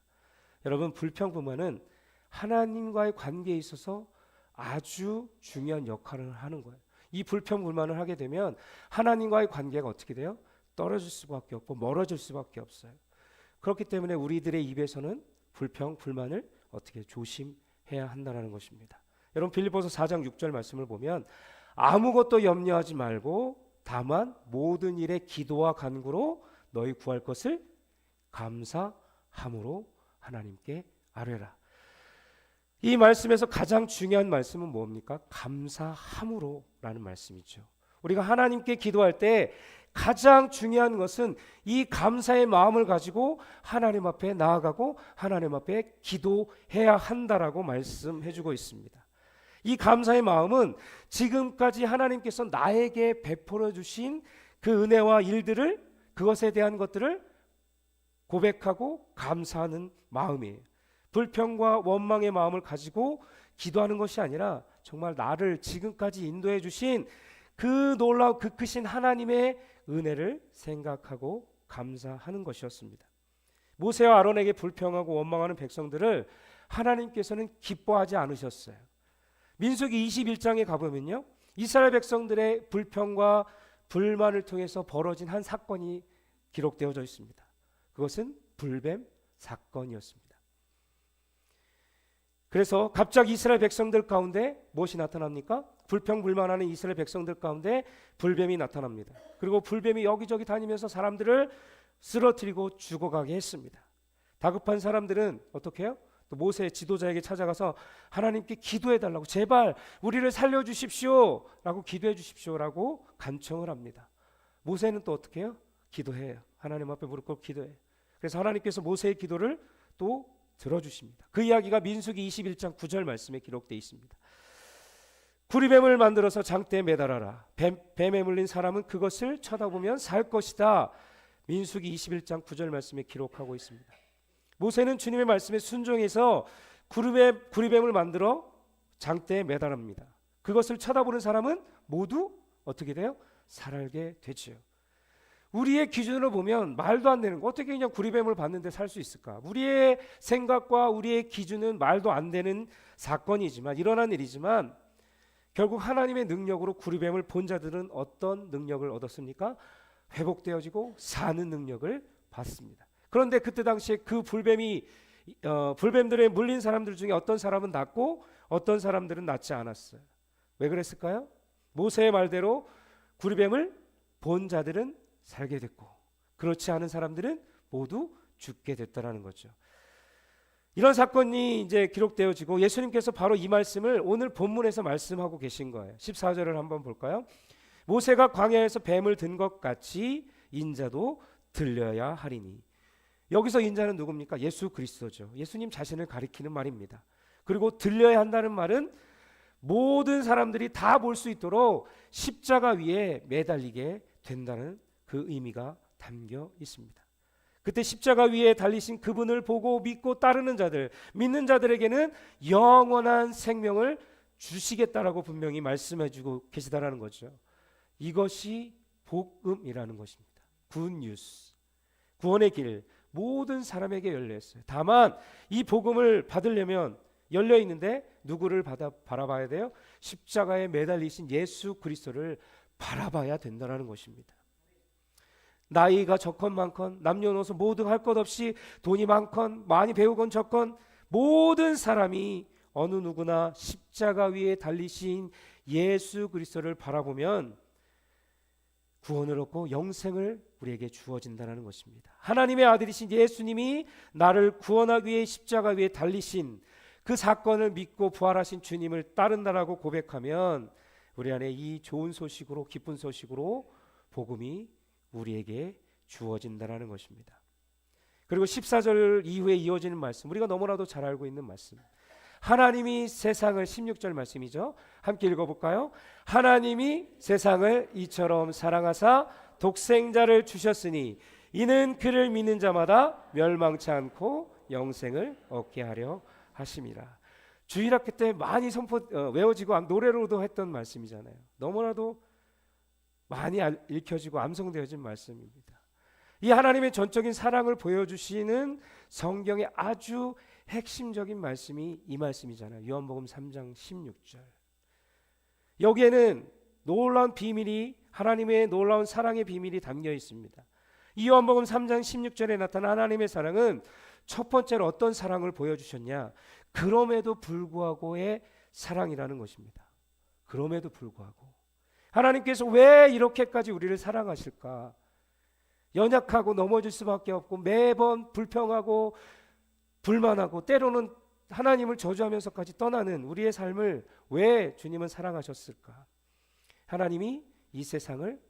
여러분, 불평불만은 하나님과의 관계에 있어서 아주 중요한 역할을 하는 거예요. 이 불평불만을 하게 되면 하나님과의 관계가 어떻게 돼요? 떨어질 수밖에 없고 멀어질 수밖에 없어요. 그렇기 때문에 우리들의 입에서는 불평, 불만을 어떻게 조심해야 한다는 것입니다. 여러분, 빌립보서 4장 6절 말씀을 보면 아무것도 염려하지 말고 다만 모든 일에 기도와 간구로 너희 구할 것을 감사함으로 하나님께 아뢰라. 이 말씀에서 가장 중요한 말씀은 뭡니까? 감사함으로라는 말씀이죠. 우리가 하나님께 기도할 때 가장 중요한 것은 이 감사의 마음을 가지고 하나님 앞에 나아가고 하나님 앞에 기도해야 한다라고 말씀해주고 있습니다. 이 감사의 마음은 지금까지 하나님께서 나에게 베풀어 주신 그 은혜와 일들을, 그것에 대한 것들을 고백하고 감사하는 마음이에요. 불평과 원망의 마음을 가지고 기도하는 것이 아니라 정말 나를 지금까지 인도해 주신 그 놀라운 그 크신 하나님의 은혜를 생각하고 감사하는 것이었습니다. 모세와 아론에게 불평하고 원망하는 백성들을 하나님께서는 기뻐하지 않으셨어요. 민수기 21장에 가보면요, 이스라엘 백성들의 불평과 불만을 통해서 벌어진 한 사건이 기록되어져 있습니다. 그것은 불뱀 사건이었습니다. 그래서 갑자기 이스라엘 백성들 가운데 무엇이 나타납니까? 불평불만하는 이스라엘 백성들 가운데 불뱀이 나타납니다. 그리고 불뱀이 여기저기 다니면서 사람들을 쓰러뜨리고 죽어가게 했습니다. 다급한 사람들은 어떻게 해요? 또 모세의 지도자에게 찾아가서 하나님께 기도해달라고, 제발 우리를 살려주십시오 라고 기도해 주십시오라고 간청을 합니다. 모세는 또 어떻게 해요? 기도해요. 하나님 앞에 무릎 꿇고 기도해요. 그래서 하나님께서 모세의 기도를 또 들어주십니다. 그 이야기가 민수기 21장 9절 말씀에 기록되어 있습니다. 구리뱀을 만들어서 장대에 매달아라. 뱀에 물린 사람은 그것을 쳐다보면 살 것이다. 민수기 21장 9절 말씀에 기록하고 있습니다. 모세는 주님의 말씀에 순종해서 구리뱀을 만들어 장대에 매달합니다. 그것을 쳐다보는 사람은 모두 어떻게 돼요? 살게 되지요. 우리의 기준으로 보면 말도 안 되는 거, 어떻게 그냥 구리뱀을 봤는데 살 수 있을까? 우리의 생각과 우리의 기준은 말도 안 되는 사건이지만, 일어난 일이지만, 결국 하나님의 능력으로 구리뱀을 본 자들은 어떤 능력을 얻었습니까? 회복되어지고 사는 능력을 받습니다. 그런데 그때 당시에 그 불뱀들에 물린 사람들 중에 어떤 사람은 낫고 어떤 사람들은 낫지 않았어요. 왜 그랬을까요? 모세의 말대로 구리뱀을 본 자들은 살게 됐고, 그렇지 않은 사람들은 모두 죽게 됐다라는 거죠. 이런 사건이 이제 기록되어지고 예수님께서 바로 이 말씀을 오늘 본문에서 말씀하고 계신 거예요. 14절을 한번 볼까요? 모세가 광야에서 뱀을 든 것 같이 인자도 들려야 하리니. 여기서 인자는 누굽니까? 예수 그리스도죠. 예수님 자신을 가리키는 말입니다. 그리고 들려야 한다는 말은 모든 사람들이 다 볼 수 있도록 십자가 위에 매달리게 된다는 그 의미가 담겨 있습니다. 그때 십자가 위에 달리신 그분을 보고 믿고 따르는 자들, 믿는 자들에게는 영원한 생명을 주시겠다라고 분명히 말씀해주고 계시다라는 거죠. 이것이 복음이라는 것입니다. 굿뉴스, 구원의 길, 모든 사람에게 열려 있어요. 다만 이 복음을 받으려면 열려 있는데 누구를 바라봐야 돼요? 십자가에 매달리신 예수 그리스도를 바라봐야 된다는 것입니다. 나이가 적건 많건 남녀노소 모두 할 것 없이 돈이 많건 많이 배우건 적건 모든 사람이 어느 누구나 십자가 위에 달리신 예수 그리스도를 바라보면 구원을 얻고 영생을 우리에게 주어진다는 것입니다. 하나님의 아들이신 예수님이 나를 구원하기 위해 십자가 위에 달리신 그 사건을 믿고 부활하신 주님을 따른다라고 고백하면 우리 안에 이 좋은 소식으로, 기쁜 소식으로 복음이 우리에게 주어진다라는 것입니다. 그리고 14절 이후에 이어지는 말씀, 우리가 너무나도 잘 알고 있는 말씀. 하나님이 세상을 16절 말씀이죠. 함께 읽어볼까요? 하나님이 세상을 이처럼 사랑하사 독생자를 주셨으니 이는 그를 믿는 자마다 멸망치 않고 영생을 얻게 하려 하심이라. 주일학교 때 많이 외워지고 노래로도 했던 말씀이잖아요. 너무나도 많이 읽혀지고 암송되어진 말씀입니다. 이 하나님의 전적인 사랑을 보여주시는 성경의 아주 핵심적인 말씀이 이 말씀이잖아요. 요한복음 3장 16절. 여기에는 놀라운 비밀이, 하나님의 놀라운 사랑의 비밀이 담겨 있습니다. 이 요한복음 3장 16절에 나타난 하나님의 사랑은 첫 번째로 어떤 사랑을 보여주셨냐? 그럼에도 불구하고의 사랑이라는 것입니다. 그럼에도 불구하고 하나님께서 왜 이렇게까지 우리를 사랑하실까? 연약하고 넘어질 수밖에 없고 매번 불평하고 불만하고 때로는 하나님을 저주하면서까지 떠나는 우리의 삶을 왜 주님은 사랑하셨을까? 하나님이 이 세상을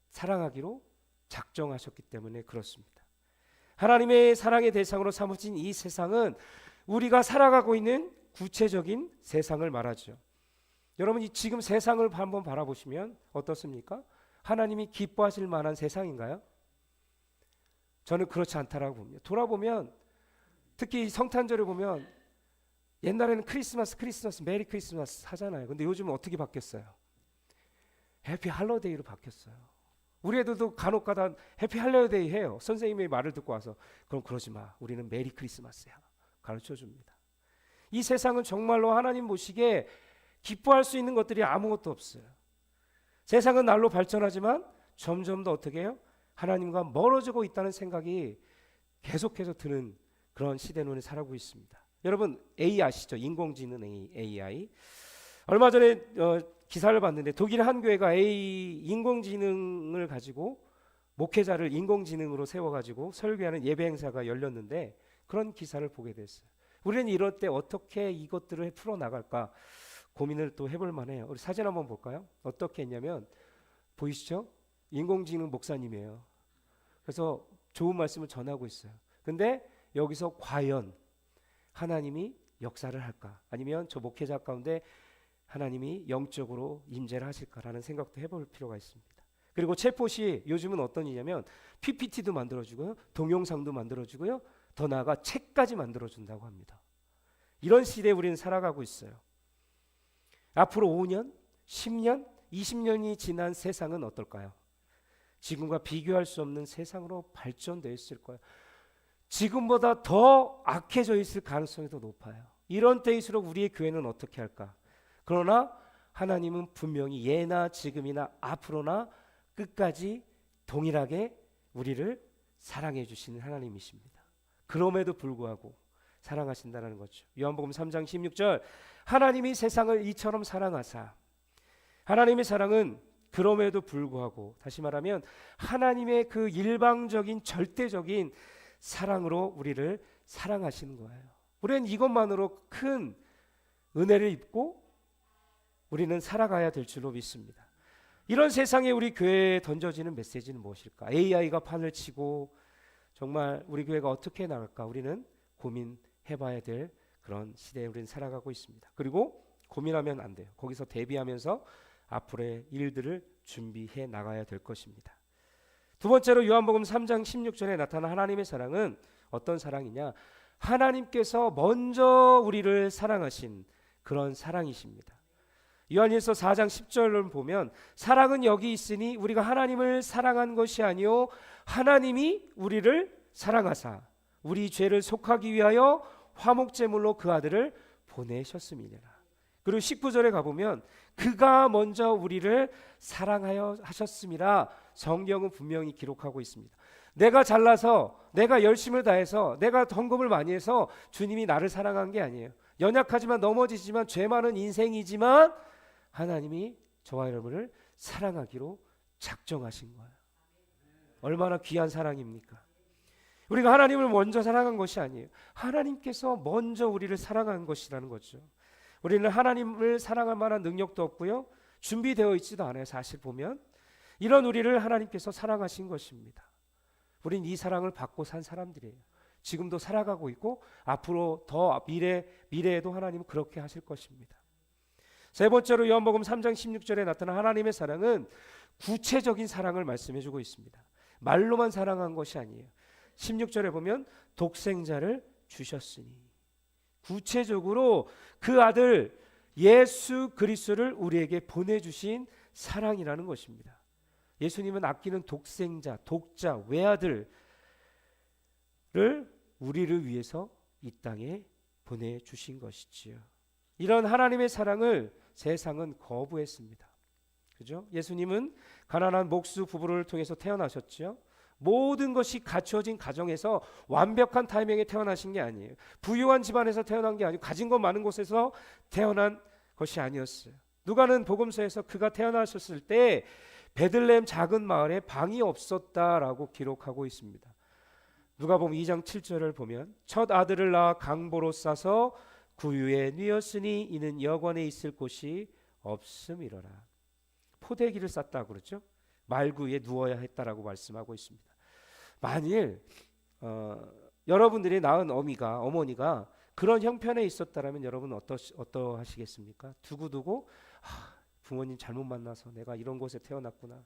사랑하기로 작정하셨기 때문에 그렇습니다. 하나님의 사랑의 대상으로 삼으신 이 세상은 우리가 살아가고 있는 구체적인 세상을 말하죠. 여러분, 지금 세상을 한번 바라보시면 어떻습니까? 하나님이 기뻐하실 만한 세상인가요? 저는 그렇지 않다라고 봅니다. 돌아보면 특히 성탄절에 보면 옛날에는 크리스마스, 메리 크리스마스 하잖아요. 근데 요즘은 어떻게 바뀌었어요? 해피 할로데이로 바뀌었어요. 우리 애들도 간혹가다 해피 할로데이 해요. 선생님의 말을 듣고 와서 그럼 그러지 마. 우리는 메리 크리스마스야. 가르쳐 줍니다. 이 세상은 정말로 하나님 보시기에 기뻐할 수 있는 것들이 아무것도 없어요. 세상은 날로 발전하지만 점점 더 어떻게 해요? 하나님과 멀어지고 있다는 생각이 계속해서 드는 그런 시대 눈에 살아가고 있습니다. 여러분 AI 아시죠? 인공지능 AI. 얼마 전에 기사를 봤는데 독일 한 교회가 인공지능을 가지고 목회자를 인공지능으로 세워가지고 설교하는 예배 행사가 열렸는데 그런 기사를 보게 됐어요. 우리는 이럴 때 어떻게 이것들을 풀어나갈까 고민을 또 해볼 만해요. 우리 사진 한번 볼까요? 어떻게 했냐면 보이시죠? 인공지능 목사님이에요. 그래서 좋은 말씀을 전하고 있어요. 근데 여기서 과연 하나님이 역사를 할까? 아니면 저 목회자 가운데 하나님이 영적으로 임재를 하실까라는 생각도 해볼 필요가 있습니다. 그리고 챗봇이 요즘은 어떤 일이냐면 PPT도 만들어주고요, 동영상도 만들어주고요, 더 나아가 책까지 만들어준다고 합니다. 이런 시대에 우리는 살아가고 있어요. 앞으로 5년, 10년, 20년이 지난 세상은 어떨까요? 지금과 비교할 수 없는 세상으로 발전되어 있을 거예요. 지금보다 더 악해져 있을 가능성이 더 높아요. 이런 때일수록 우리의 교회는 어떻게 할까? 그러나 하나님은 분명히 예나 지금이나 앞으로나 끝까지 동일하게 우리를 사랑해 주시는 하나님이십니다. 그럼에도 불구하고 사랑하신다는 거죠. 요한복음 3장 16절 하나님이 세상을 이처럼 사랑하사, 하나님의 사랑은 그럼에도 불구하고, 다시 말하면 하나님의 그 일방적인 절대적인 사랑으로 우리를 사랑하시는 거예요. 우리는 이것만으로 큰 은혜를 입고 우리는 살아가야 될 줄로 믿습니다. 이런 세상에 우리 교회에 던져지는 메시지는 무엇일까? AI가 판을 치고 정말 우리 교회가 어떻게 나갈까? 우리는 고민해봐야 될 그런 시대에 우리는 살아가고 있습니다. 그리고 고민하면 안 돼요. 거기서 대비하면서 앞으로의 일들을 준비해 나가야 될 것입니다. 두 번째로 요한복음 3장 16절에 나타난 하나님의 사랑은 어떤 사랑이냐? 하나님께서 먼저 우리를 사랑하신 그런 사랑이십니다. 요한일서 4장 10절을 보면 사랑은 여기 있으니 우리가 하나님을 사랑한 것이 아니요 하나님이 우리를 사랑하사 우리 죄를 속하기 위하여 화목제물로 그 아들을 보내셨음이니라. 그리고 19절에 가보면 그가 먼저 우리를 사랑하여 하셨음이라 성경은 분명히 기록하고 있습니다. 내가 잘나서, 내가 열심을 다해서, 내가 헌금을 많이 해서 주님이 나를 사랑한 게 아니에요. 연약하지만 넘어지지만 죄 많은 인생이지만 하나님이 저와 여러분을 사랑하기로 작정하신 거예요. 얼마나 귀한 사랑입니까? 우리가 하나님을 먼저 사랑한 것이 아니에요. 하나님께서 먼저 우리를 사랑한 것이라는 거죠. 우리는 하나님을 사랑할 만한 능력도 없고요, 준비되어 있지도 않아요. 사실 보면 이런 우리를 하나님께서 사랑하신 것입니다. 우린 이 사랑을 받고 산 사람들이에요. 지금도 살아가고 있고 앞으로 더 미래에도 하나님은 그렇게 하실 것입니다. 세 번째로 요한복음 3장 16절에 나타난 하나님의 사랑은 구체적인 사랑을 말씀해주고 있습니다. 말로만 사랑한 것이 아니에요. 16절에 보면 독생자를 주셨으니, 구체적으로 그 아들 예수 그리스도를 우리에게 보내주신 사랑이라는 것입니다. 예수님은 아끼는 독생자, 독자, 외아들을 우리를 위해서 이 땅에 보내주신 것이지요. 이런 하나님의 사랑을 세상은 거부했습니다. 그죠? 예수님은 가난한 목수 부부를 통해서 태어나셨죠. 모든 것이 갖추어진 가정에서 완벽한 타이밍에 태어나신 게 아니에요. 부유한 집안에서 태어난 게 아니고 가진 것 많은 곳에서 태어난 것이 아니었어요. 누가는 복음서에서 그가 태어나셨을 때 베들레헴 작은 마을에 방이 없었다라고 기록하고 있습니다. 누가복음 2장 7절을 보면 첫 아들을 낳아 강보로 싸서 구유에 뉘었으니 이는 여관에 있을 곳이 없음이로라. 포대기를 쌌다고 그러죠. 말구에 누워야 했다라고 말씀하고 있습니다. 만일 여러분들이 낳은 어머니가 그런 형편에 있었다라면 여러분 어떠하시겠습니까? 두고두고 부모님 잘못 만나서 내가 이런 곳에 태어났구나.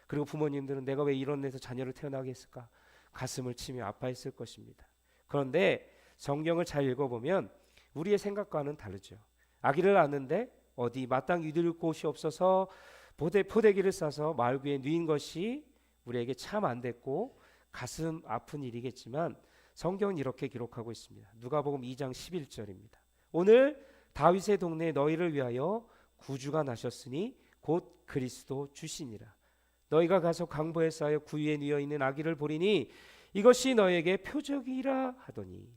그리고 부모님들은 내가 왜 이런 데서 자녀를 태어나게 했을까? 가슴을 치며 아파했을 것입니다. 그런데 성경을 잘 읽어보면 우리의 생각과는 다르죠. 아기를 낳는데 어디 마땅히 뉘을 곳이 없어서 포대기를 싸서 말구에 뉘인 것이 우리에게 참 안 됐고 가슴 아픈 일이겠지만 성경은 이렇게 기록하고 있습니다. 누가복음 2장 11절입니다. 오늘 다윗의 동네에 너희를 위하여 구주가 나셨으니 곧 그리스도 주시니라. 너희가 가서 강보에 쌓여 구유에 뉘어 있는 아기를 보리니 이것이 너에게 표적이라 하더니,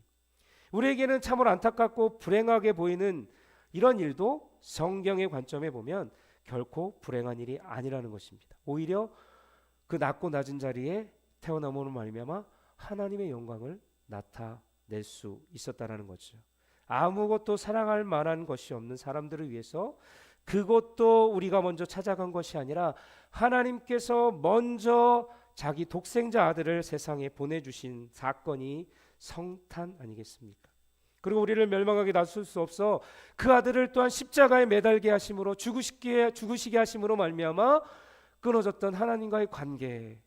우리에게는 참으로 안타깝고 불행하게 보이는 이런 일도 성경의 관점에 보면 결코 불행한 일이 아니라는 것입니다. 오히려 그 낮고 낮은 자리에 태어남으로 말미암아 하나님의 영광을 나타낼 수 있었다라는 거죠. 아무것도 사랑할 만한 것이 없는 사람들을 위해서, 그것도 우리가 먼저 찾아간 것이 아니라 하나님께서 먼저 자기 독생자 아들을 세상에 보내주신 사건이 성탄 아니겠습니까? 그리고 우리를 멸망하게 놔둘 수 없어 그 아들을 또한 십자가에 매달게 하심으로 죽으시게 하심으로 말미암아 끊어졌던 하나님과의 관계,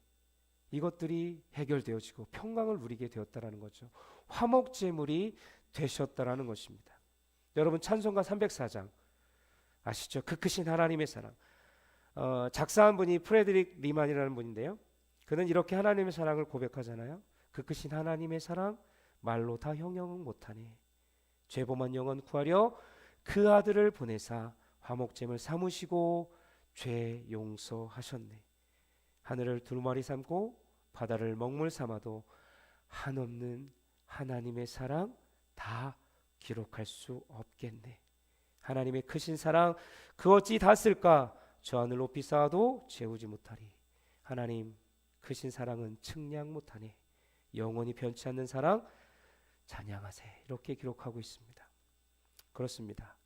이것들이 해결되어지고 평강을 누리게 되었다라는 거죠. 화목제물이 되셨다라는 것입니다. 여러분 찬송가 304장 아시죠? 그 크신 하나님의 사랑. 작사한 분이 프레드릭 리만이라는 분인데요. 그는 이렇게 하나님의 사랑을 고백하잖아요. 그 크신 하나님의 사랑 말로 다 형용 못하네. 죄범한 영혼 구하려 그 아들을 보내사 화목제물 삼으시고 죄 용서하셨네. 하늘을 두루마리 삼고 바다를 먹물 삼아도 한없는 하나님의 사랑 다 기록할 수 없겠네. 하나님의 크신 사랑 그 어찌 다 쓸까? 저 하늘 높이 쌓아도 채우지 못하리. 하나님 크신 사랑은 측량 못하네. 영원히 변치 않는 사랑 찬양하세. 이렇게 기록하고 있습니다. 그렇습니다.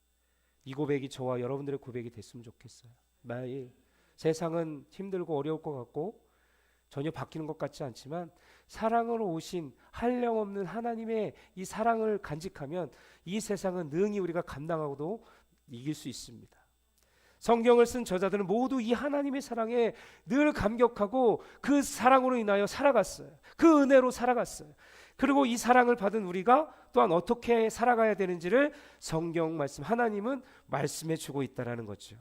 이 고백이 저와 여러분들의 고백이 됐으면 좋겠어요. 매일 세상은 힘들고 어려울 것 같고 전혀 바뀌는 것 같지 않지만 사랑으로 오신 한량없는 하나님의 이 사랑을 간직하면 이 세상은 능히 우리가 감당하고도 이길 수 있습니다. 성경을 쓴 저자들은 모두 이 하나님의 사랑에 늘 감격하고 그 사랑으로 인하여 살아갔어요. 그 은혜로 살아갔어요. 그리고 이 사랑을 받은 우리가 또한 어떻게 살아가야 되는지를 성경 말씀, 하나님은 말씀해 주고 있다라는 거죠.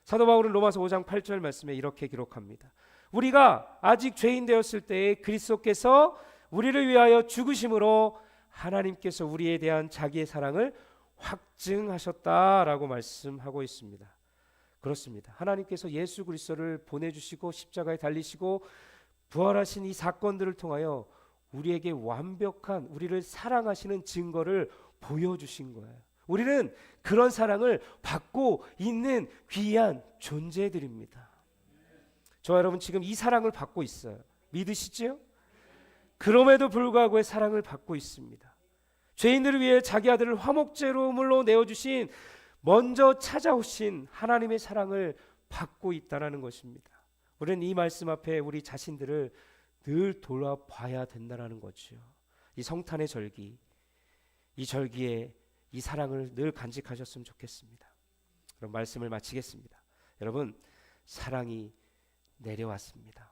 사도 바울은 로마서 5장 8절 말씀에 이렇게 기록합니다. 우리가 아직 죄인 되었을 때에 그리스도께서 우리를 위하여 죽으심으로 하나님께서 우리에 대한 자기의 사랑을 확증하셨다라고 말씀하고 있습니다. 그렇습니다. 하나님께서 예수 그리스도를 보내주시고 십자가에 달리시고 부활하신 이 사건들을 통하여 우리에게 완벽한 우리를 사랑하시는 증거를 보여주신 거예요. 우리는 그런 사랑을 받고 있는 귀한 존재들입니다. 저와 여러분 지금 이 사랑을 받고 있어요. 믿으시죠? 그럼에도 불구하고 사랑을 받고 있습니다. 죄인들을 위해 자기 아들을 화목제물로 내어주신 먼저 찾아오신 하나님의 사랑을 받고 있다는 것입니다. 우리는 이 말씀 앞에 우리 자신들을 늘 돌아봐야 된다는 거죠. 이 성탄의 절기, 이 절기에 이 사랑을 늘 간직하셨으면 좋겠습니다. 그럼 말씀을 마치겠습니다. 여러분, 사랑이 내려왔습니다.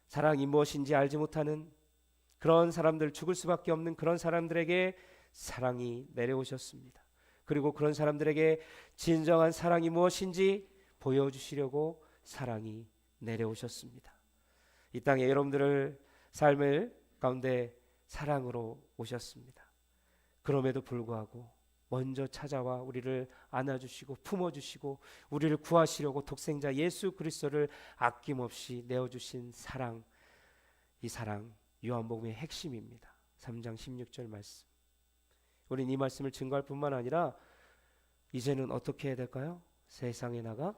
사랑이 무엇인지 알지 못하는 그런 사람들, 죽을 수밖에 없는 그런 사람들에게 사랑이 내려오셨습니다. 그리고 그런 사람들에게 진정한 사랑이 무엇인지 보여주시려고 사랑이 내려오셨습니다. 이 땅에 여러분들을 삶을 가운데 사랑으로 오셨습니다. 그럼에도 불구하고 먼저 찾아와 우리를 안아주시고 품어주시고 우리를 구하시려고 독생자 예수 그리스도를 아낌없이 내어주신 사랑, 이 사랑 요한복음의 핵심입니다. 3장 16절 말씀. 우린 이 말씀을 증거할 뿐만 아니라 이제는 어떻게 해야 될까요? 세상에 나가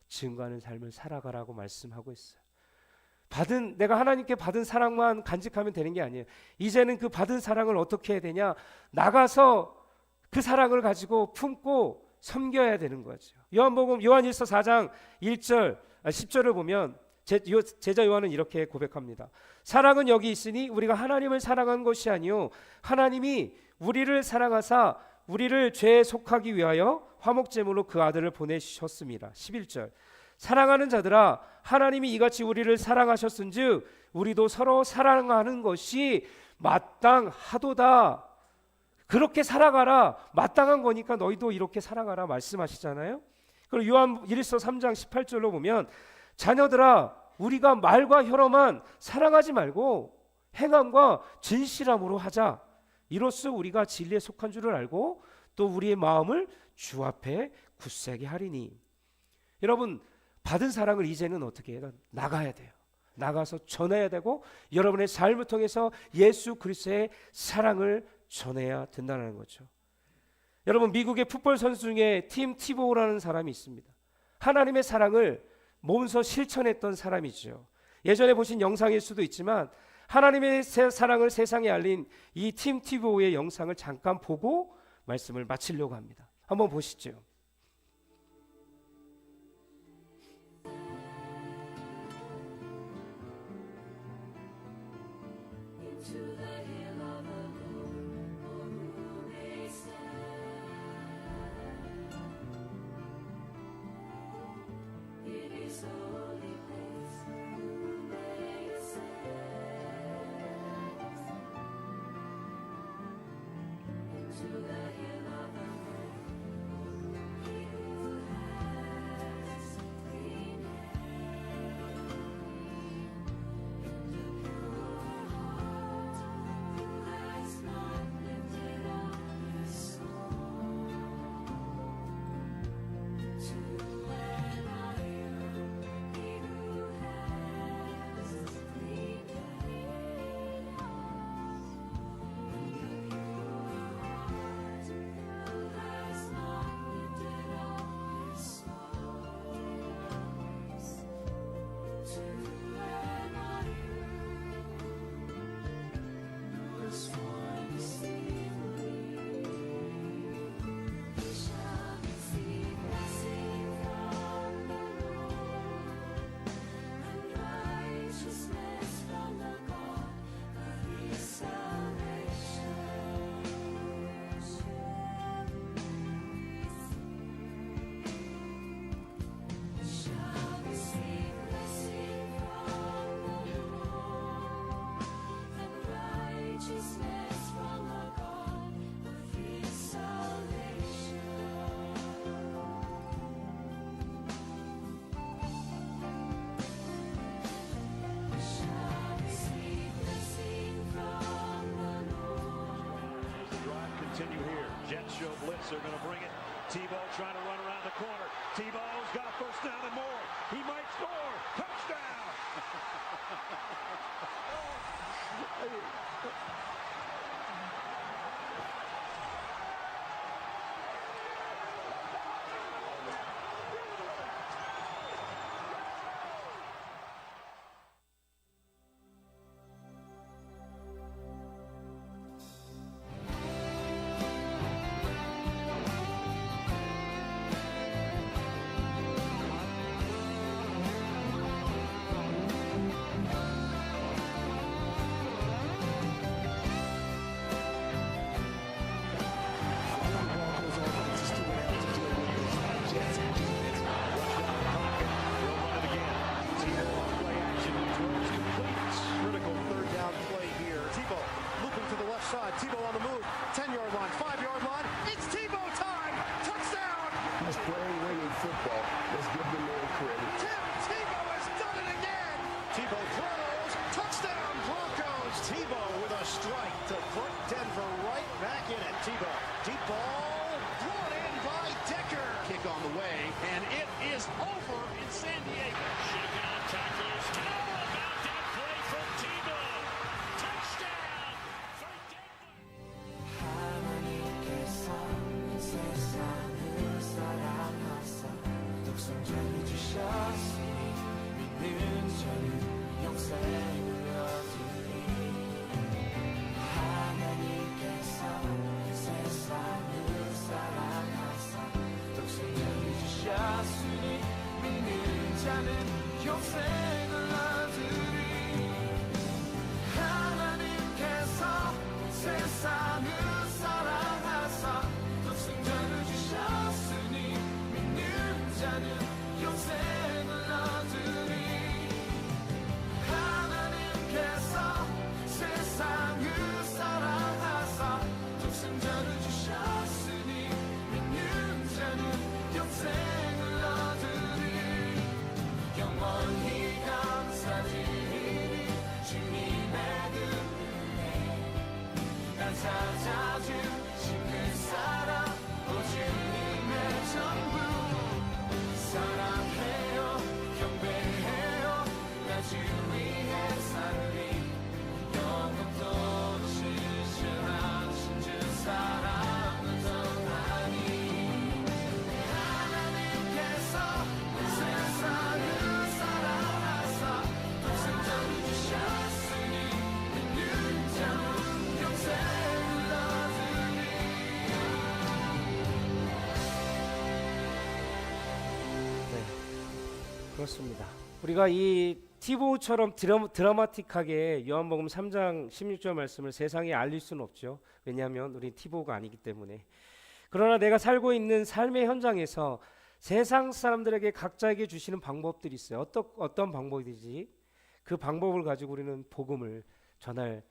증거하는 삶을 살아가라고 말씀하고 있어요. 내가 하나님께 받은 사랑만 간직하면 되는 게 아니에요. 이제는 그 받은 사랑을 어떻게 해야 되냐? 나가서 그 사랑을 가지고 품고 섬겨야 되는 거죠. 요한복음 요한일서 4장 1절 10절을 보면 제자 요한은 이렇게 고백합니다. 사랑은 여기 있으니 우리가 하나님을 사랑한 것이 아니요 하나님이 우리를 사랑하사 우리를 죄에 속하기 위하여 화목제물로 그 아들을 보내셨습니다. 11절 사랑하는 자들아 하나님이 이같이 우리를 사랑하셨은즉 우리도 서로 사랑하는 것이 마땅하도다. 그렇게 살아가라. 마땅한 거니까 너희도 이렇게 살아가라 말씀하시잖아요. 그리고 요한 1서 3장 18절로 보면 자녀들아 우리가 말과 혀로만 사랑하지 말고 행함과 진실함으로 하자. 이로써 우리가 진리에 속한 줄을 알고 또 우리의 마음을 주 앞에 굳세게 하리니. 여러분 받은 사랑을 이제는 어떻게 해요? 나가야 돼요. 나가서 전해야 되고 여러분의 삶을 통해서 예수 그리스도의 사랑을 전해야 된다는 거죠. 여러분 미국의 풋볼 선수 중에 팀 티보우라는 사람이 있습니다. 하나님의 사랑을 몸소 실천했던 사람이죠. 예전에 보신 영상일 수도 있지만 하나님의 사랑을 세상에 알린 이 팀 티보우의 영상을 잠깐 보고 말씀을 마치려고 합니다. 한번 보시죠. Jets show blitz. They're going to bring it. Tebow trying to run around the corner. Tebow's got a first down and more. He might score. Touchdown. Tebow on the move. 10-yard line, 5-yard line. It's Tebow time. Touchdown. He's playing winning football. Let's give the man credit. Tim Tebow has done it again. Tebow throws. Touchdown Broncos. Tebow with a strike to put Denver right back in it. Tebow. Deep ball. Brought in by Decker. Kick on the way. And it is over in San Diego. Shotgun tacklers. How about that play from Tebow? Touchdown for Denver. 그렇습니다. 우리가 이 티보우처럼 드라마틱하게 요한복음 3장 16절 말씀을 세상에 알릴 수는 없죠. 왜냐하면 우리 티보우가 아니기 때문에. 그러나 내가 살고 있는 삶의 현장에서 세상 사람들에게 각자에게 주시는 방법들이 있어요. 어떤 방법이지? 그 방법을 가지고 우리는 복음을 전할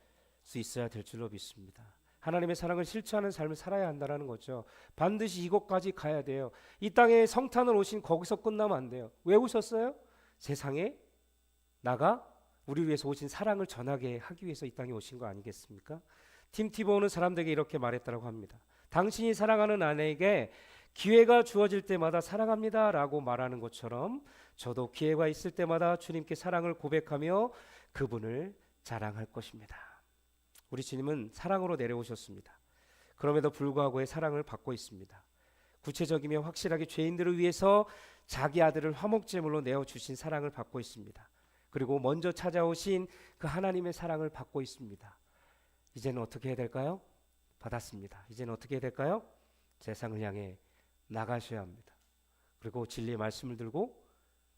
수 있어야 될 줄로 믿습니다. 하나님의 사랑을 실천하는 삶을 살아야 한다는 거죠. 반드시 이곳까지 가야 돼요. 이 땅에 성탄을 오신 거기서 끝나면 안 돼요. 왜 오셨어요? 세상에 나가 우리를 위해서 오신 사랑을 전하게 하기 위해서 이 땅에 오신 거 아니겠습니까? 팀 티보우는 사람들에게 이렇게 말했다고 합니다. 당신이 사랑하는 아내에게 기회가 주어질 때마다 사랑합니다 라고 말하는 것처럼 저도 기회가 있을 때마다 주님께 사랑을 고백하며 그분을 자랑할 것입니다. 우리 주님은 사랑으로 내려오셨습니다. 그럼에도 불구하고의 사랑을 받고 있습니다. 구체적이며 확실하게 죄인들을 위해서 자기 아들을 화목제물로 내어주신 사랑을 받고 있습니다. 그리고 먼저 찾아오신 그 하나님의 사랑을 받고 있습니다. 이제는 어떻게 해야 될까요? 받았습니다. 이제는 어떻게 해야 될까요? 세상을 향해 나가셔야 합니다. 그리고 진리의 말씀을 들고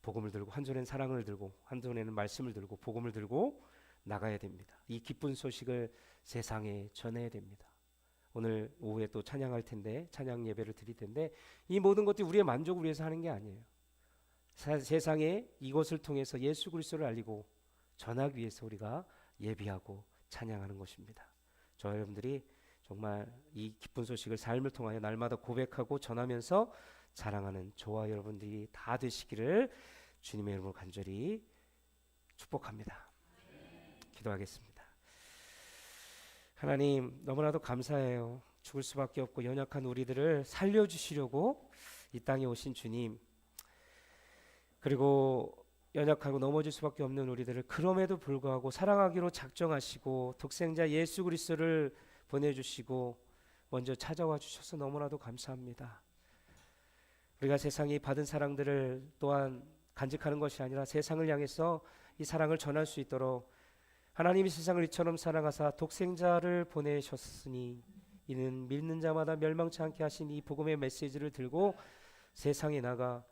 복음을 들고 한 손에는 사랑을 들고 한 손에는 말씀을 들고 복음을 들고 나가야 됩니다. 이 기쁜 소식을 세상에 전해야 됩니다. 오늘 오후에 또 찬양할 텐데 찬양 예배를 드릴 텐데 이 모든 것들이 우리의 만족을 위해서 하는 게 아니에요. 세상에 이것을 통해서 예수 그리스도를 알리고 전하기 위해서 우리가 예비하고 찬양하는 것입니다. 저 여러분들이 정말 이 기쁜 소식을 삶을 통하여 날마다 고백하고 전하면서 자랑하는 저와 여러분들이 다 되시기를 주님의 이름으로 간절히 축복합니다. 기도하겠습니다. 하나님 너무나도 감사해요. 죽을 수밖에 없고 연약한 우리들을 살려주시려고 이 땅에 오신 주님, 그리고 연약하고 넘어질 수밖에 없는 우리들을 그럼에도 불구하고 사랑하기로 작정하시고 독생자 예수 그리스도를 보내주시고 먼저 찾아와 주셔서 너무나도 감사합니다. 우리가 세상이 받은 사랑들을 또한 간직하는 것이 아니라 세상을 향해서 이 사랑을 전할 수 있도록 하나님이 세상을 이처럼 사랑하사 독생자를 보내셨으니 이는 믿는 자마다 멸망치 않게 하신 이 복음의 메시지를 들고 세상에 나가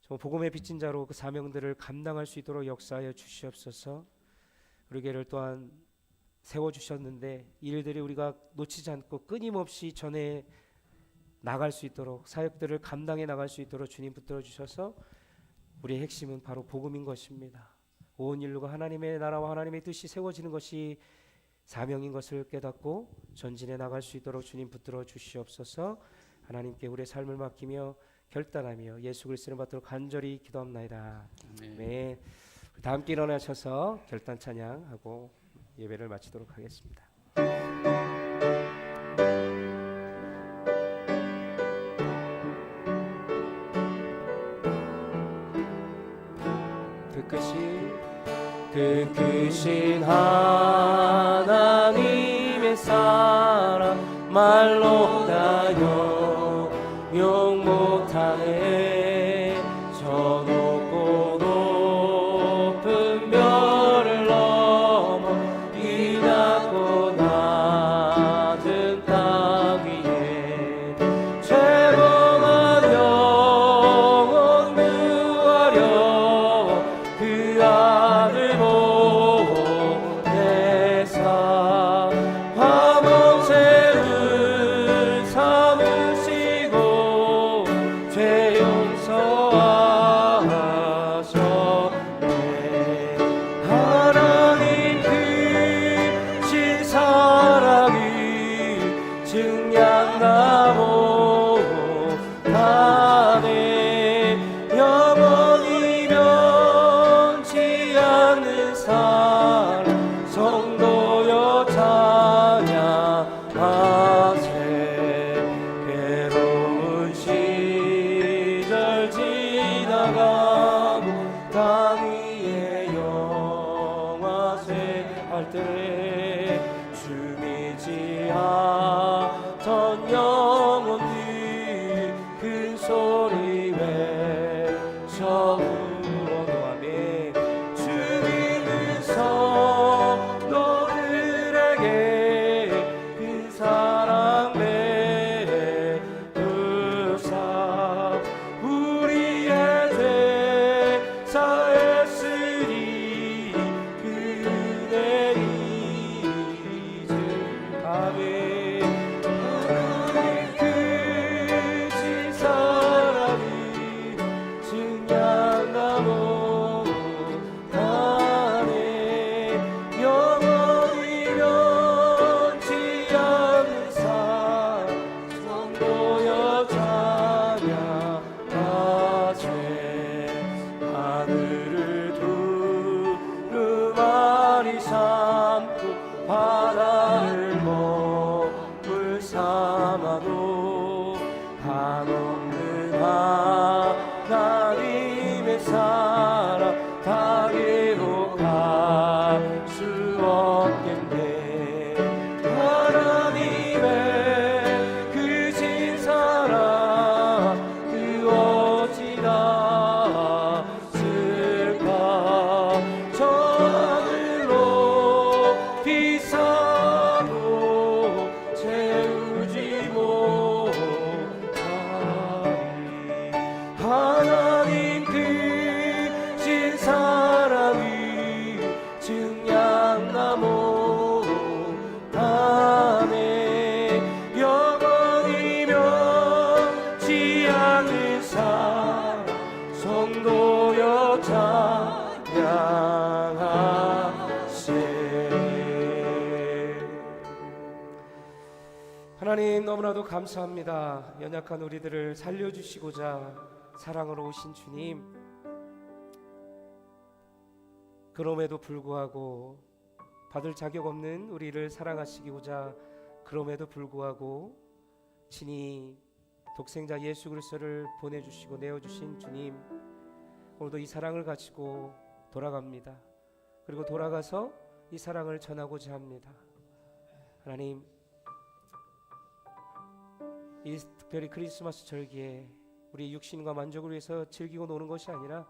저 복음의 빚진 자로 그 사명들을 감당할 수 있도록 역사하여 주시옵소서. 우리에게를 또한 세워주셨는데 일들이 우리가 놓치지 않고 끊임없이 전해 나갈 수 있도록 사역들을 감당해 나갈 수 있도록 주님 붙들어 주셔서 우리의 핵심은 바로 복음인 것입니다. 온 인류가 하나님의 나라와 하나님의 뜻이 세워지는 것이 사명인 것을 깨닫고 전진해 나갈 수 있도록 주님 붙들어 주시옵소서. 하나님께 우리의 삶을 맡기며 결단하며 예수 그리스도를 받도록 간절히 기도합나이다. 아멘. 다 함께 일어나셔서 결단 찬양하고 예배를 마치도록 하겠습니다. 그 크신 하나님의 사랑 말로 다 영영 못하네. 저 높고 높은 별을 넘어 이 낮고 낮은 땅 위에 죄범한 영혼 구하려 그 아들 보내사 화목 세운 삼으시고 죄 용서하셨네. 하나님 크신 사랑이 증량나 못하네. 영원히 변치 않는 사랑 성도여 찬양하세. 괴로운 시절 지나가고 땅 위에 영화세 할 때 주미지 않던 영혼이 큰 소리 외쳐 울어노하네. 주 믿는 성도들에게 큰 사랑 베푸사 우리의 죄 사했으니 그 은혜 잊으가네. 하나님 크신 사랑이 증량나 못하네. 영원히 변치 않는 사랑 성도여 찬양하세. 하늘을 두루마리 삼고 바다를 먹물 삼아도 한없는 하나님의 사랑 다 기록할 수 없겠네. 하나님의 크신 사랑 그 어찌나 슬퍼 저 하늘로 비싸도 채우지 못하리. 하나님 크신 사랑이 증량나 못하네. 영원히 변치 않는 사랑 성도여 찬양하세. 하나님 너무나도 감사합니다. 연약한 우리들을 살려주시고자 사랑으로 오신 주님, 그럼에도 불구하고 받을 자격 없는 우리를 사랑하시고자 그럼에도 불구하고 친히 독생자 예수 그리스도를 보내주시고 내어주신 주님, 오늘도 이 사랑을 가지고 돌아갑니다. 그리고 돌아가서 이 사랑을 전하고자 합니다. 하나님, 이 특별히 크리스마스 절기에 우리 육신과 만족을 위해서 즐기고 노는 것이 아니라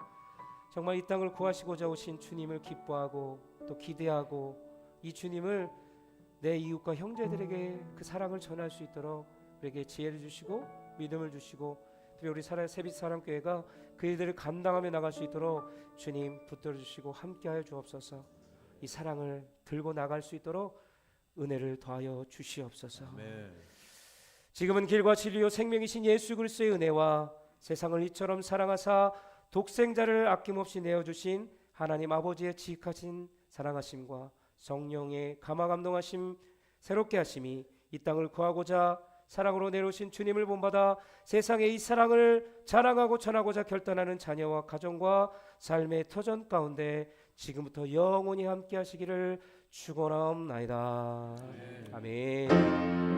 정말 이 땅을 구하시고자 오신 주님을 기뻐하고 또 기대하고 이 주님을 내 이웃과 형제들에게 그 사랑을 전할 수 있도록 우리에게 지혜를 주시고 믿음을 주시고 특별히 우리 새빛사랑교회가 그 일들을 감당하며 나갈 수 있도록 주님 붙들어 주시고 함께하여 주옵소서. 이 사랑을 들고 나갈 수 있도록 은혜를 더하여 주시옵소서. 지금은 길과 진리요 생명이신 예수 그리스도의 은혜와 세상을 이처럼 사랑하사 독생자를 아낌없이 내어주신 하나님 아버지의 지극하신 사랑하심과 성령의 감화 감동하심 새롭게 하심이 이 땅을 구하고자 사랑으로 내려오신 주님을 본받아 세상의 이 사랑을 자랑하고 전하고자 결단하는 자녀와 가정과 삶의 터전 가운데 지금부터 영원히 함께 하시기를 축원하옵나이다. 아멘.